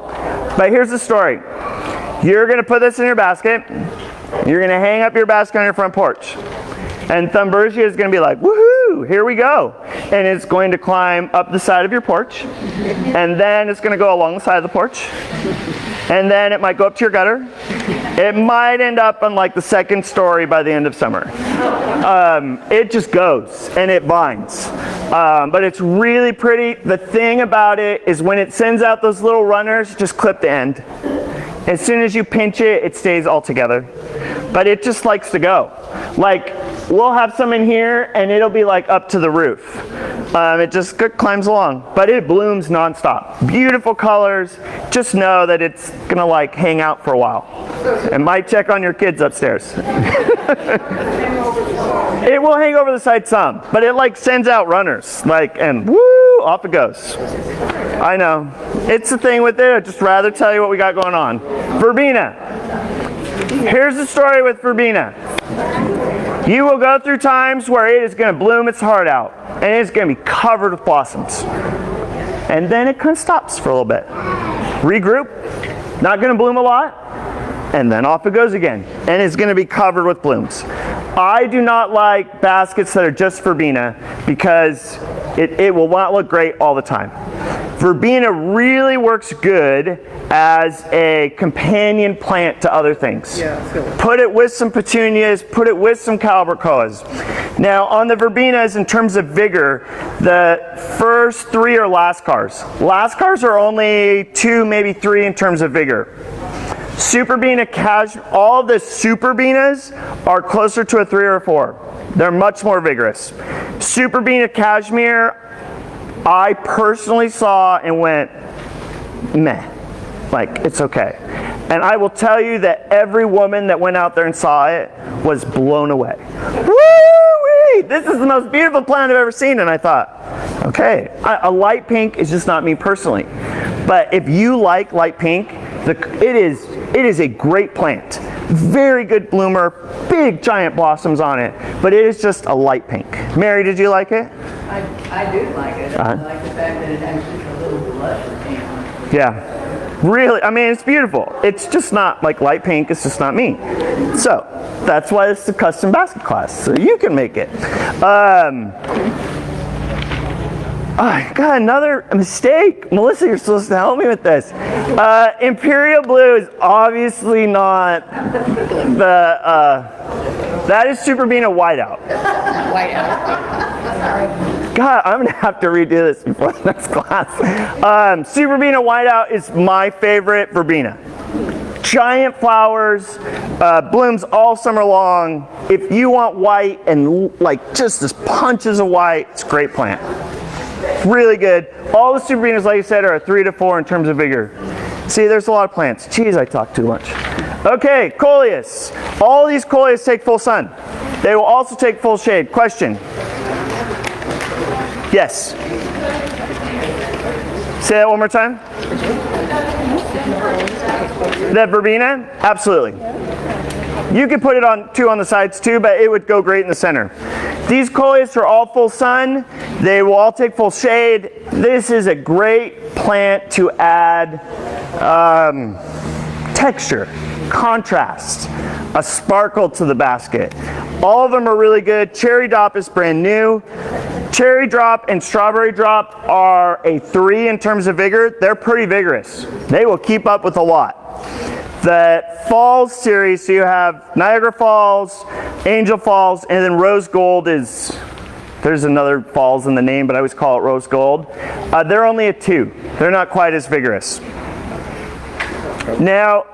But here's the story. You're going to put this in your basket. You're going to hang up your basket on your front porch. And Thunbergia is going to be like, woohoo, here we go. And it's going to climb up the side of your porch. And then it's going to go along the side of the porch. And then it might go up to your gutter. It might end up on like the second story by the end of summer. It just goes and it vines. But it's really pretty. The thing about it is when it sends out those little runners, just clip the end. As soon as you pinch it, it stays all together. But it just likes to go. Like, we'll have some in here and it'll be like up to the roof. It just climbs along, but it blooms nonstop. Beautiful colors. Just know that it's gonna like hang out for a while. And might check on your kids upstairs. It will hang over the side some, but it like sends out runners, like, and woo, off it goes. I know. It's the thing with it. I'd just rather tell you what we got going on. Verbena. Here's the story with verbena. You will go through times where it is going to bloom its heart out, and it's going to be covered with blossoms. And then it kind of stops for a little bit. Regroup, not going to bloom a lot, and then off it goes again. And it's going to be covered with blooms. I do not like baskets that are just verbena because it will not look great all the time. Verbena really works good as a companion plant to other things. Yeah, put it with some petunias, put it with some calibracoas. Now on the verbenas, in terms of vigor, the first 3 are lascars. Lascars are only 2, maybe 3 in terms of vigor. Super Bina Cashmere, all the Super Binas are closer to a 3 or a 4. They're much more vigorous. Super Bina Cashmere, I personally saw and went, meh. Like, it's okay. And I will tell you that every woman that went out there and saw it was blown away. Woo-wee! This is the most beautiful plant I've ever seen. And I thought, okay, a light pink is just not me personally. But if you like light pink, it is a great plant. Very good bloomer, big giant blossoms on it, but it is just a light pink. Mary, did you like it? I do like it. I like the fact that it has just a little blush paint on it. Yeah, really, I mean, it's beautiful. It's just not like light pink, it's just not me. So, that's why it's a custom basket class, so you can make it. I got another mistake. Melissa, you're supposed to help me with this. Imperial Blue is obviously not the, that is Super Bina Whiteout. God, I'm gonna have to redo this before the next class. Super Bina Whiteout is my favorite verbena. Giant flowers, blooms all summer long. If you want white and like just this punches of white, it's a great plant. Really good. All the Super Binas, like I said, are a 3 to 4 in terms of vigor. See, there's a lot of plants. Jeez, I talk too much. Okay, coleus. All these coleus take full sun. They will also take full shade. Question? Yes. Say that one more time. The verbena? Absolutely. You could put it on 2 on the sides too, but it would go great in the center. These coleus are all full sun. They will all take full shade. This is a great plant to add texture, contrast, a sparkle to the basket. All of them are really good. Cherry Drop is brand new. Cherry Drop and Strawberry Drop are a 3 in terms of vigor. They're pretty vigorous. They will keep up with a lot. The Falls series, so you have Niagara Falls, Angel Falls, and then Rose Gold is, there's another falls in the name, but I always call it Rose Gold. They're only a 2. They're not quite as vigorous. Now,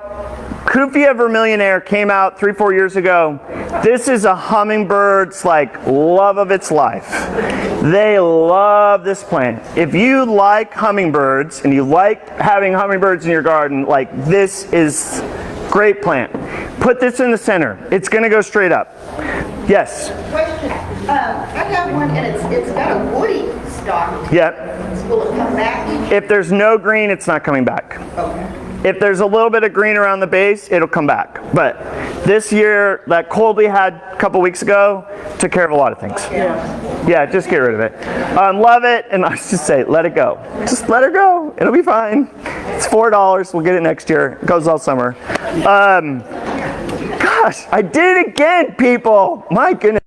Cufia Vermillionaire came out 3-4 years ago. This is a hummingbird's like love of its life. They love this plant. If you like hummingbirds and you like having hummingbirds in your garden, like this is great plant. Put this in the center. It's going to go straight up. Yes? Question. I got one and it's got a woody stalk. Yep. Will it come back? If there's no green, it's not coming back. Okay. If there's a little bit of green around the base, it'll come back. But this year, that cold we had a couple weeks ago took care of a lot of things. Yeah, just get rid of it. Love it, and I just say, let it go. Just let her go. It'll be fine. It's $4. We'll get it next year. It goes all summer. Gosh, I did it again, people. My goodness.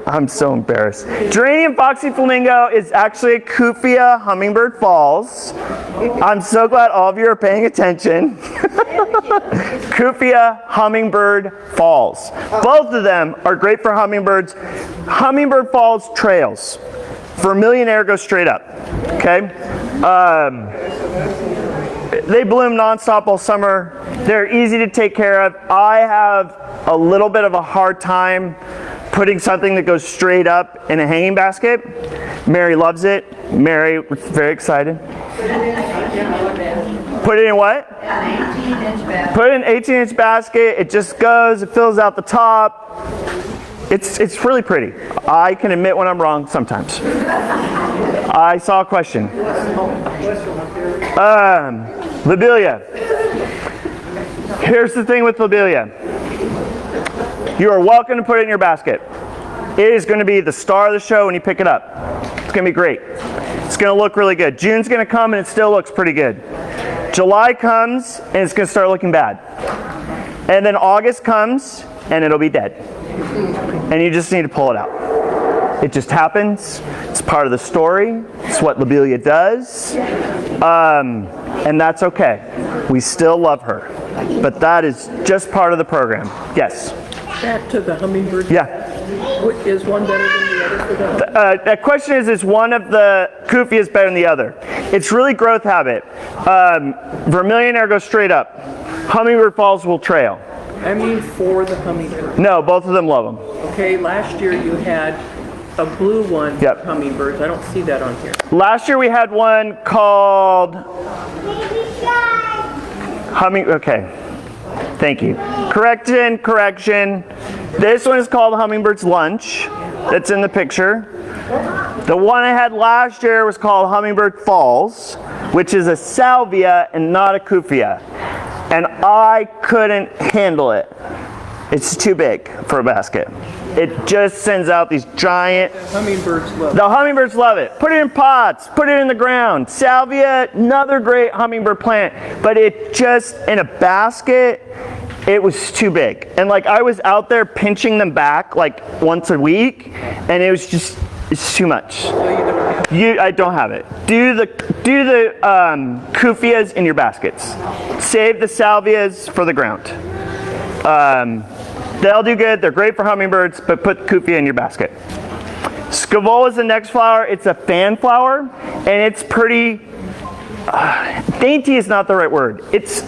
I'm so embarrassed. Geranium Foxy Flamingo is actually a Cufia Hummingbird Falls. I'm so glad all of you are paying attention. Cufia Hummingbird Falls. Both of them are great for hummingbirds. Hummingbird Falls trails. Vermillionaire goes straight up. Okay? They bloom nonstop all summer. They're easy to take care of. I have a little bit of a hard time putting something that goes straight up in a hanging basket. Mary loves it. Mary was very excited. Put it in what? An 18-inch basket. Put it in an 18-inch basket. It just goes, it fills out the top. It's really pretty. I can admit when I'm wrong sometimes. I saw a question. Lobelia. Here's the thing with lobelia. You are welcome to put it in your basket. It is going to be the star of the show when you pick it up. It's going to be great. It's going to look really good. June's going to come and it still looks pretty good. July comes and it's going to start looking bad. And then August comes and it'll be dead. And you just need to pull it out. It just happens. It's part of the story. It's what lobelia does. And that's okay. We still love her. But that is just part of the program. Yes? Back to the hummingbird. Yeah. Is one better than the other for the hummingbird? The question is one of the Cufias better than the other? It's really growth habit. Vermillionaire goes straight up. Hummingbird Falls will trail. I mean for the hummingbird. No, both of them love them. Okay, last year you had a blue one for Yep. hummingbirds. I don't see that on here. Last year we had one called okay. Thank you. Correction. This one is called Hummingbird's Lunch. That's in the picture. The one I had last year was called Hummingbird Falls, which is a salvia and not a kufia. And I couldn't handle it. It's too big for a basket. It just sends out these giant... Hummingbirds love it. The hummingbirds love it. Put it in pots, put it in the ground. Salvia, another great hummingbird plant, but it just, in a basket, it was too big. And like I was out there pinching them back like once a week, and it was just, it's too much. I don't have it. Do the kufias in your baskets. Save the salvias for the ground. They'll do good. They're great for hummingbirds, but put kufia in your basket. Scavola is the next flower. It's a fan flower, and it's pretty dainty is not the right word. It's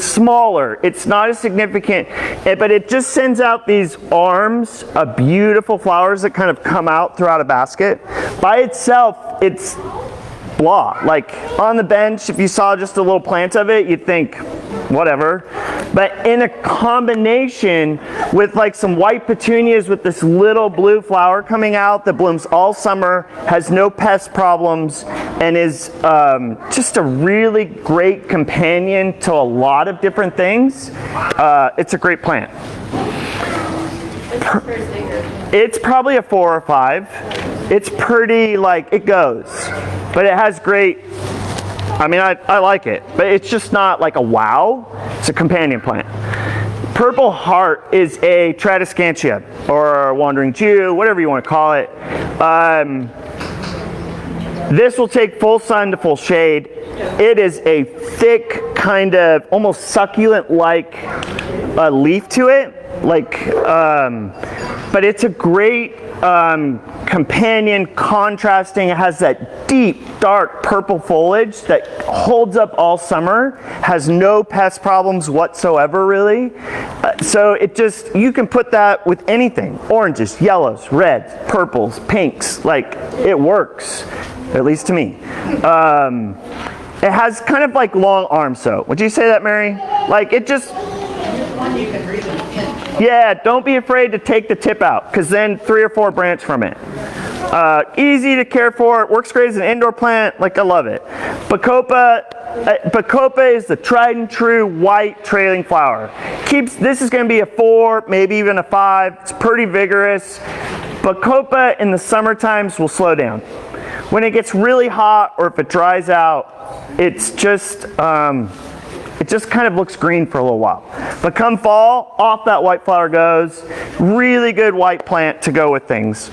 smaller. It's not as significant, but it just sends out these arms of beautiful flowers that kind of come out throughout a basket. By itself, it's blah. Like on the bench, if you saw just a little plant of it, you'd think, whatever. But in a combination with like some white petunias with this little blue flower coming out that blooms all summer, has no pest problems, and is just a really great companion to a lot of different things, it's a great plant. It's probably a 4 or 5. It's pretty, like, it goes. But it has great, I mean, I like it. But it's just not like a wow. It's a companion plant. Purple Heart is a Tradescantia, or Wandering Jew, whatever you want to call it. This will take full sun to full shade. It is a thick, kind of almost succulent-like leaf to it. But it's a great companion, contrasting. It has that deep, dark purple foliage that holds up all summer, has no pest problems whatsoever, really. So it just, you can put that with anything. Oranges, yellows, reds, purples, pinks, like it works, at least to me. It has kind of like long arms though. Would you say that, Mary? Like it just... Yeah, don't be afraid to take the tip out, because then 3 or 4 branch from it. Easy to care for. It works great as an indoor plant. Like, I love it. Bacopa is the tried and true white trailing flower. This is going to be a 4, maybe even a 5. It's pretty vigorous. Bacopa in the summer times will slow down. When it gets really hot or if it dries out, it's just... it just kind of looks green for a little while. But come fall, off that white flower goes. Really good white plant to go with things.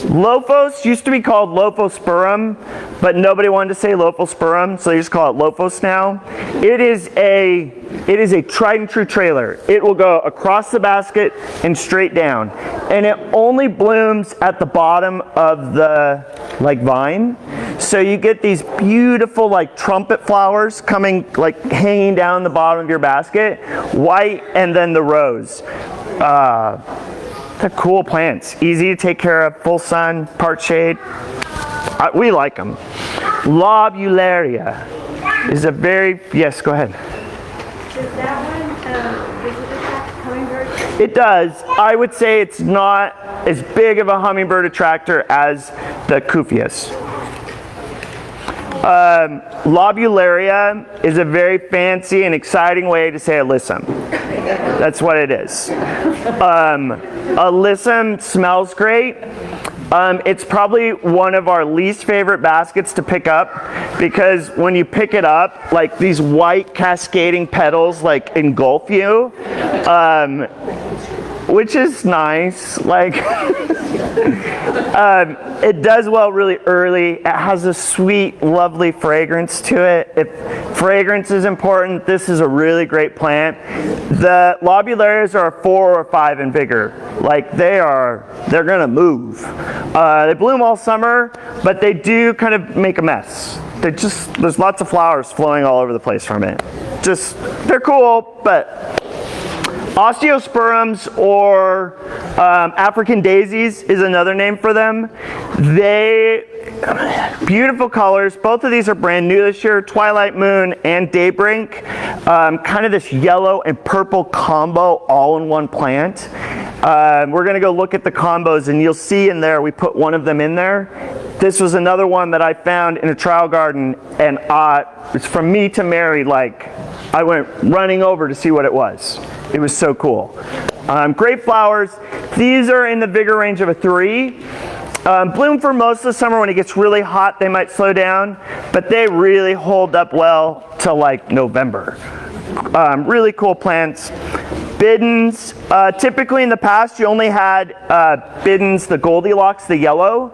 Lophos used to be called Lophosporum, but nobody wanted to say Lophosporum, so they just call it Lophos now. It is a tried and true trailer. It will go across the basket and straight down. And it only blooms at the bottom of the vine. So you get these beautiful trumpet flowers coming, hanging down the bottom of your basket, white, and then the rose. They're cool plants, easy to take care of, full sun, part shade. We like them. Lobularia is a very, yes, go ahead. Does that one, does it attract hummingbirds? It does. I would say it's not as big of a hummingbird attractor as the Cufias. Lobularia is a very fancy and exciting way to say alyssum. That's what it is. Alyssum smells great. It's probably one of our least favorite baskets to pick up, because when you pick it up, these white cascading petals engulf you, which is nice. It does well really early. It has a sweet, lovely fragrance to it. If fragrance is important, this is a really great plant. The lobularias are a 4 or 5 in vigor. They're gonna move. They bloom all summer, but they do kind of make a mess. There's lots of flowers flowing all over the place from it. just, they're cool, but osteosperums or African daisies is another name for them. Beautiful colors. Both of these are brand new this year, Twilight Moon and Daybreak. Kind of this yellow and purple combo all in one plant. We're going to go look at the combos, and you'll see in there we put one of them in there. This was another one that I found in a trial garden, and it's from me to Mary, like I went running over to see what it was. It was so cool. Great flowers. These are in the vigor range of a 3. Bloom for most of the summer. When it gets really hot, they might slow down, but they really hold up well till like November. Really cool plants. Biddens. Typically in the past, you only had Biddens, the Goldilocks, the yellow.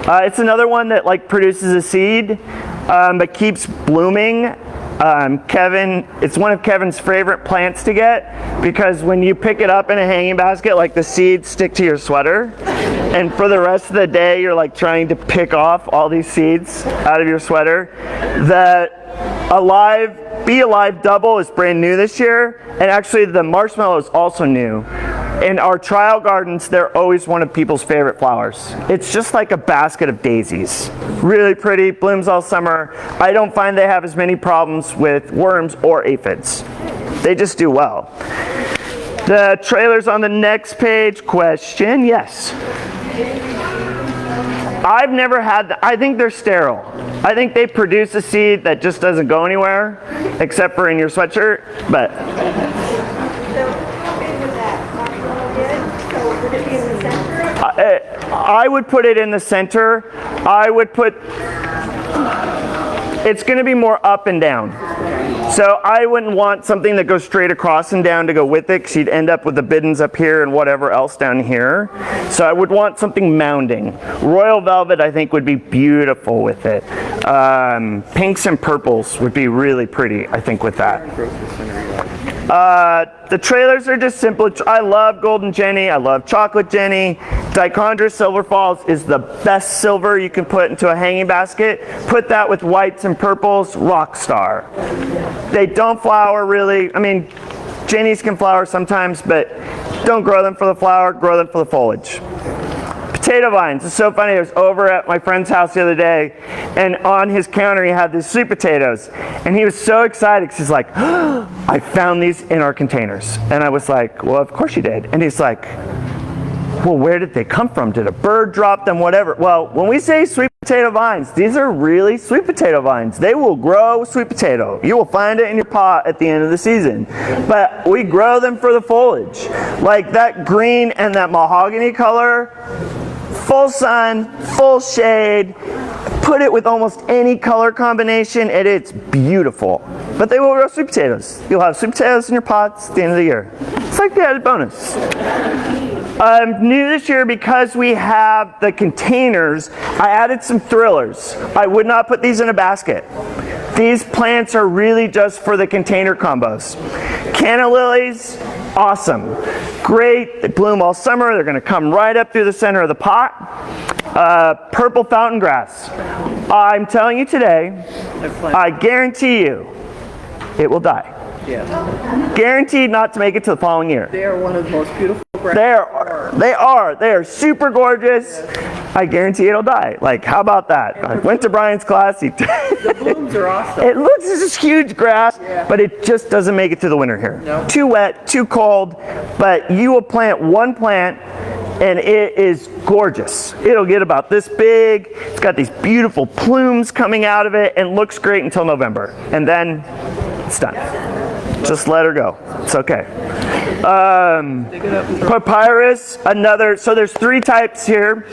It's another one that like produces a seed, but keeps blooming. Kevin, it's one of Kevin's favorite plants to get because when you pick it up in a hanging basket, like the seeds stick to your sweater, and for the rest of the day you're like trying to pick off all these seeds out of your sweater. The Be Alive Double is brand new this year, and actually the marshmallow is also new. In our trial gardens, they're always one of people's favorite flowers. It's just like a basket of daisies. Really pretty, blooms all summer. I don't find they have as many problems with worms or aphids. They just do well. The trailer's on the next page. Question, yes. I've never had, I think they're sterile. I think they produce a seed that just doesn't go anywhere, except for in your sweatshirt, but. I would put it in the center. It's going to be more up and down. So I wouldn't want something that goes straight across and down to go with it, because you'd end up with the Biddens up here and whatever else down here. So I would want something mounding. Royal Velvet, I think, would be beautiful with it. Pinks and purples would be really pretty, I think, with that. The trailers are just simple. I love Golden Jenny. I love Chocolate Jenny. Dichondra Silver Falls is the best silver you can put into a hanging basket. Put that with whites and purples, rock star. They don't flower really. I mean, Jennies can flower sometimes, but don't grow them for the flower, grow them for the foliage. Potato vines. It's so funny. I was over at my friend's house the other day, and on his counter he had these sweet potatoes, and he was so excited because he's like, oh, I found these in our containers. And I was like, well, of course you did. And he's like, well, where did they come from? Did a bird drop them? Whatever. Well, when we say sweet potato vines, these are really sweet potato vines. They will grow sweet potato. You will find it in your pot at the end of the season. But we grow them for the foliage. Like that green and that mahogany color, full sun, full shade, put it with almost any color combination and it's beautiful. But they will grow sweet potatoes. You'll have sweet potatoes in your pots at the end of the year. It's like the added bonus. New this year, because we have the containers, I added some thrillers. I would not put these in a basket. These plants are really just for the container combos. Canna lilies, awesome. Great, they bloom all summer. They're gonna come right up through the center of the pot. Purple fountain grass. I'm telling you today, I guarantee you, it will die. Yeah. Guaranteed not to make it to the following year. They are one of the most beautiful grasses. They are super gorgeous. I guarantee it'll die. Like, how about that? I went to Brian's class. The blooms are awesome. It looks like this huge grass, but it just doesn't make it through the winter here. No. Too wet, too cold, but you will plant one plant and it is gorgeous. It'll get about this big. It's got these beautiful plumes coming out of it and looks great until November. And then it's done. Just let her go. It's okay. Papyrus, another. So there's 3 types here.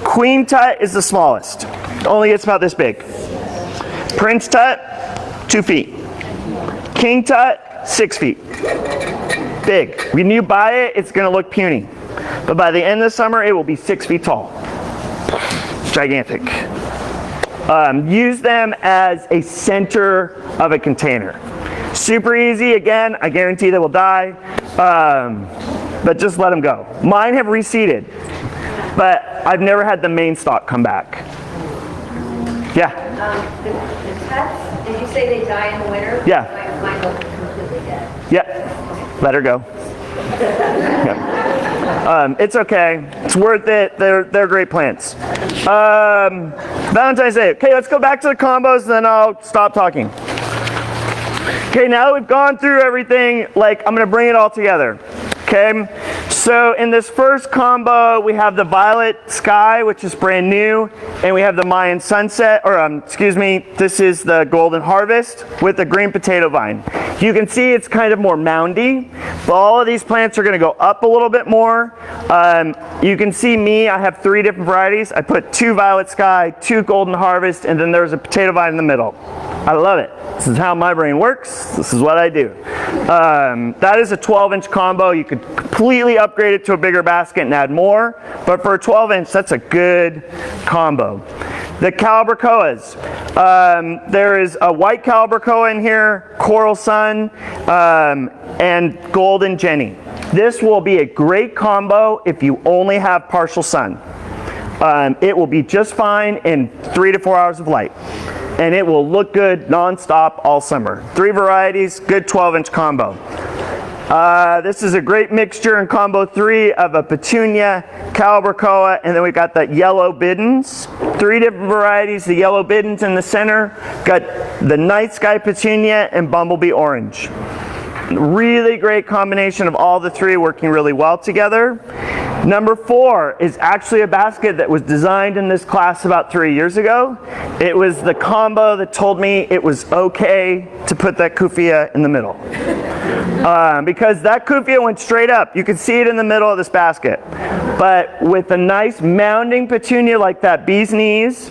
Queen Tut is the smallest. Only gets about this big. Prince Tut, 2 feet. King Tut, 6 feet. Big. When you buy it, it's going to look puny. But by the end of the summer, it will be 6 feet tall. Gigantic. Use them as a center of a container. Super easy. Again, I guarantee they will die. But just let them go. Mine have reseeded. But I've never had the main stalk come back. Yeah? The tuts, did you say they die in the winter? Yeah. mine look completely dead. Yep, let her go. Yep. It's okay. It's worth it. They're great plants. Valentine's Day. Okay, let's go back to the combos, then I'll stop talking. Okay, now that we've gone through everything, I'm gonna bring it all together. Okay, so in this first combo, we have the Violet Sky, which is brand new, and we have the Mayan Sunset, this is the Golden Harvest with the green potato vine. You can see it's kind of more moundy, but all of these plants are gonna go up a little bit more. You can see me, I have 3 different varieties. I put 2 Violet Sky, 2 Golden Harvest, and then there's a potato vine in the middle. I love it. This is how my brain works. This is what I do. That is a 12-inch combo. You could completely upgrade it to a bigger basket and add more, but for a 12-inch, that's a good combo. The Calibrachoas. There is a white Calibrachoa in here, Coral Sun, and Golden Jenny. This will be a great combo if you only have partial sun. It will be just fine in 3 to 4 hours of light. And it will look good non-stop all summer. 3 varieties, good 12-inch combo. This is a great mixture in combo 3 of a Petunia, Calibrachoa, and then we got that yellow Biddens. 3 different varieties, the yellow Biddens in the center, got the Night Sky Petunia and Bumblebee Orange. Really great combination of all the 3 working really well together. Number 4 is actually a basket that was designed in this class about 3 years ago. It was the combo that told me it was okay to put that Kufia in the middle. Because that Kufia went straight up. You can see it in the middle of this basket. But with a nice mounding petunia like that bee's knees,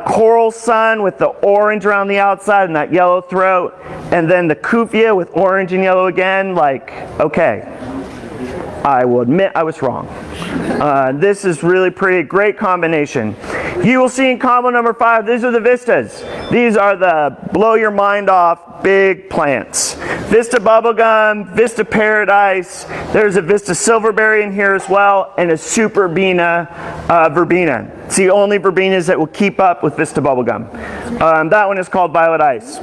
Coral Sun with the orange around the outside and that yellow throat, and then the Kufia with orange and yellow again, okay. I will admit I was wrong. This is really pretty, great combination. You will see in combo number 5, these are the Vistas. These are the blow your mind off big plants. Vista Bubblegum, Vista Paradise, there's a Vista Silverberry in here as well, and a Super Verbena. It's the only verbenas that will keep up with Vista Bubblegum. That one is called Violet Ice.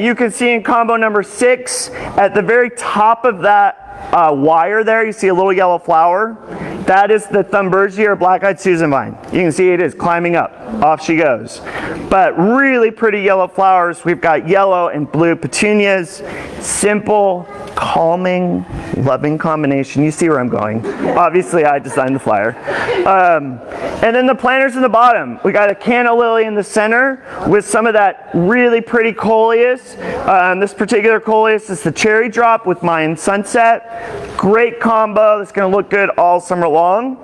You can see in combo number 6, at the very top of that wire there, you see a little yellow flower. That is the Thunbergia or Black-Eyed Susan vine. You can see it is climbing up. Off she goes. But really pretty yellow flowers. We've got yellow and blue petunias. Simple, calming, loving combination. You see where I'm going. Obviously, I designed the flyer. And then the planters in the bottom. We got a canna lily in the center with some of that really pretty coleus. This particular coleus is the cherry drop with Mayan Sunset. Great combo. That's going to look good all summer long.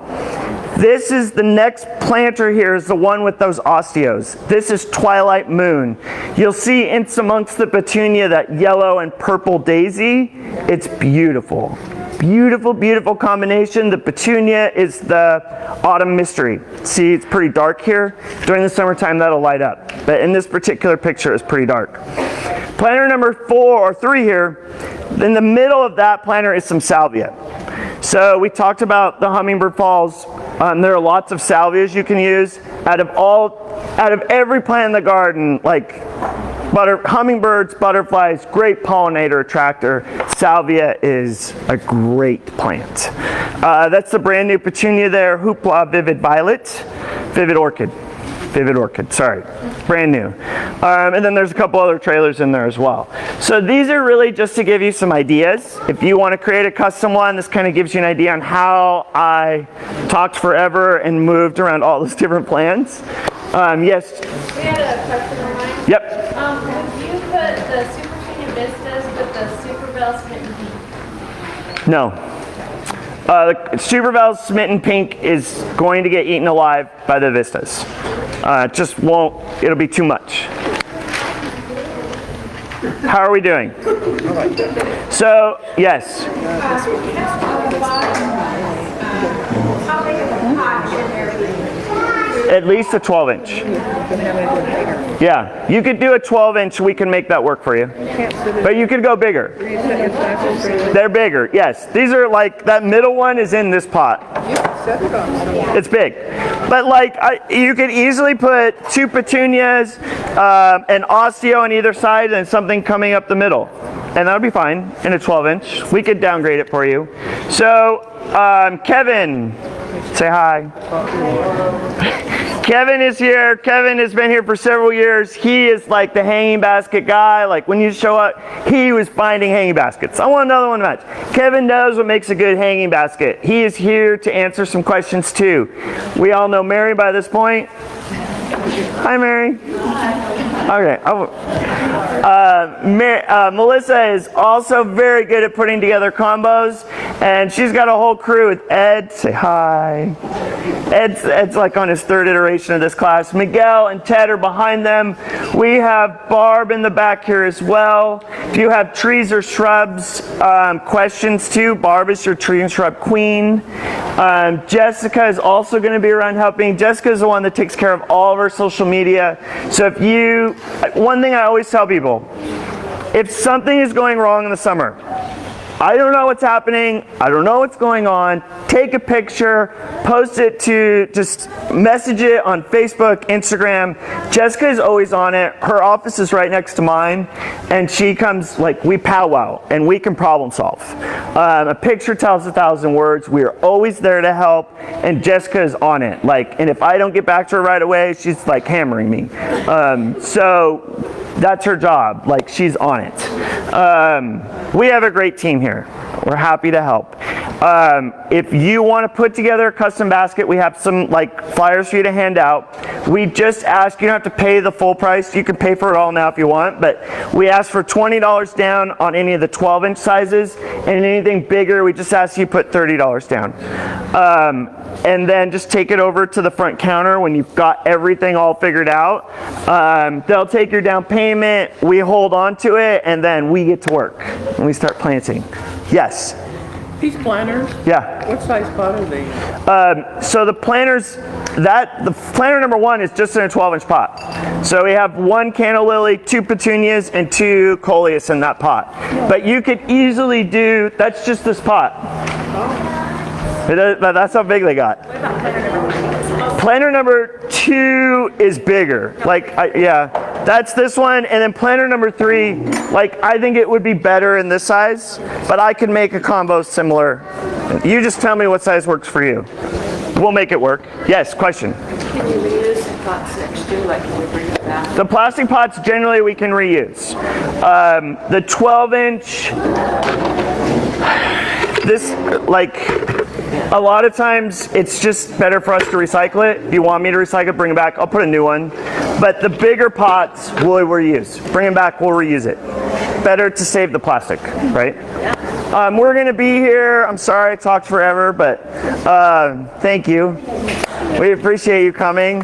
This is the next planter here, is the one with those osteos. This is Twilight Moon. You'll see in amongst the petunia that yellow and purple daisy. It's beautiful. Beautiful, beautiful combination. The petunia is the autumn mystery. See, it's pretty dark here. During the summertime, that'll light up. But in this particular picture, it's pretty dark. Planter number 3 here. In the middle of that planter is some salvia. So we talked about the Hummingbird Falls. There are lots of salvias you can use. Out of every plant in the garden, hummingbirds, butterflies, great pollinator attractor. Salvia is a great plant. That's the brand new petunia there, Hoopla Vivid Orchid, sorry, brand new. And then there's a couple other trailers in there as well. So these are really just to give you some ideas. If you want to create a custom one, this kind of gives you an idea on how I talked forever and moved around all those different plants. Yes? We had a question online. Yep. Would you put the Super Petunia Vistas with the Super Bell Smitten Pink? No. The Super Bell Smitten Pink is going to get eaten alive by the Vistas. It just won't, it'll be too much. How are we doing? So, yes. At least a 12-inch. Yeah, you could do a 12-inch. We can make that work for you. But you could go bigger. They're bigger, yes. These are that middle one is in this pot. It's big. But like, you could easily put 2 petunias, an osteo on either side, and something coming up the middle. And that'll be fine in a 12-inch. We could downgrade it for you. So, Kevin, say hi. Kevin is here. Kevin has been here for several years. He is like the hanging basket guy. Like when you show up, he was finding hanging baskets. I want another one to match. Kevin knows what makes a good hanging basket. He is here to answer some questions too. We all know Mary by this point. Hi, Mary. Okay. Melissa is also very good at putting together combos, and she's got a whole crew with Ed. Say hi. Ed's like on his 3rd iteration of this class. Miguel and Ted are behind them. We have Barb in the back here as well. If you have trees or shrubs questions too, Barb is your tree and shrub queen. Jessica is also going to be around helping. Jessica is the one that takes care of all of our social media. So if you, one thing I always tell people, if something is going wrong in the summer, I don't know what's happening, I don't know what's going on, take a picture, post it to, just message it on Facebook, Instagram. Jessica is always on it. Her office is right next to mine, and she comes, like, we powwow, and we can problem solve. A picture tells 1,000 words. We are always there to help, and Jessica is on it. Like, and if I don't get back to her right away, she's like hammering me. So that's her job. Like, she's on it. We have a great team here. We're happy to help. If you want to put together a custom basket, we have some like flyers for you to hand out. We just ask, you don't have to pay the full price. You can pay for it all now if you want, but we ask for $20 down on any of the 12-inch sizes, and anything bigger, we just ask you put $30 down. And then just take it over to the front counter when you've got everything all figured out. They'll take your down payment, we hold on to it, and then we get to work and we start planting. Yes? These planters, Yeah. what size pot are they? So the planters, the planter number 1 is just in a 12-inch pot. So we have 1 canna lily, 2 petunias, and 2 coleus in that pot. But you could easily do, that's just this pot. That's how big they got. Planter number 2 is bigger. Like, yeah, that's this one. And then planter number 3, like, I think it would be better in this size, but I could make a combo similar. You just tell me what size works for you. We'll make it work. Yes, question. Can you reuse the pots next to, like, can we bring it back? The plastic pots generally we can reuse. The 12-inch, this, like, a lot of times it's just better for us to recycle it. If you want me to recycle it, bring it back. I'll put a new one. But the bigger pots we'll reuse. Bring them back, we'll reuse it. Better to save the plastic, right? We're going to be here. I'm sorry I talked forever, but thank you. We appreciate you coming.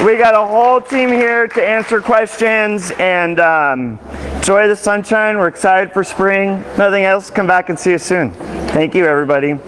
We got a whole team here to answer questions, and enjoy the sunshine. We're excited for spring. Nothing else, come back and see us soon. Thank you, everybody.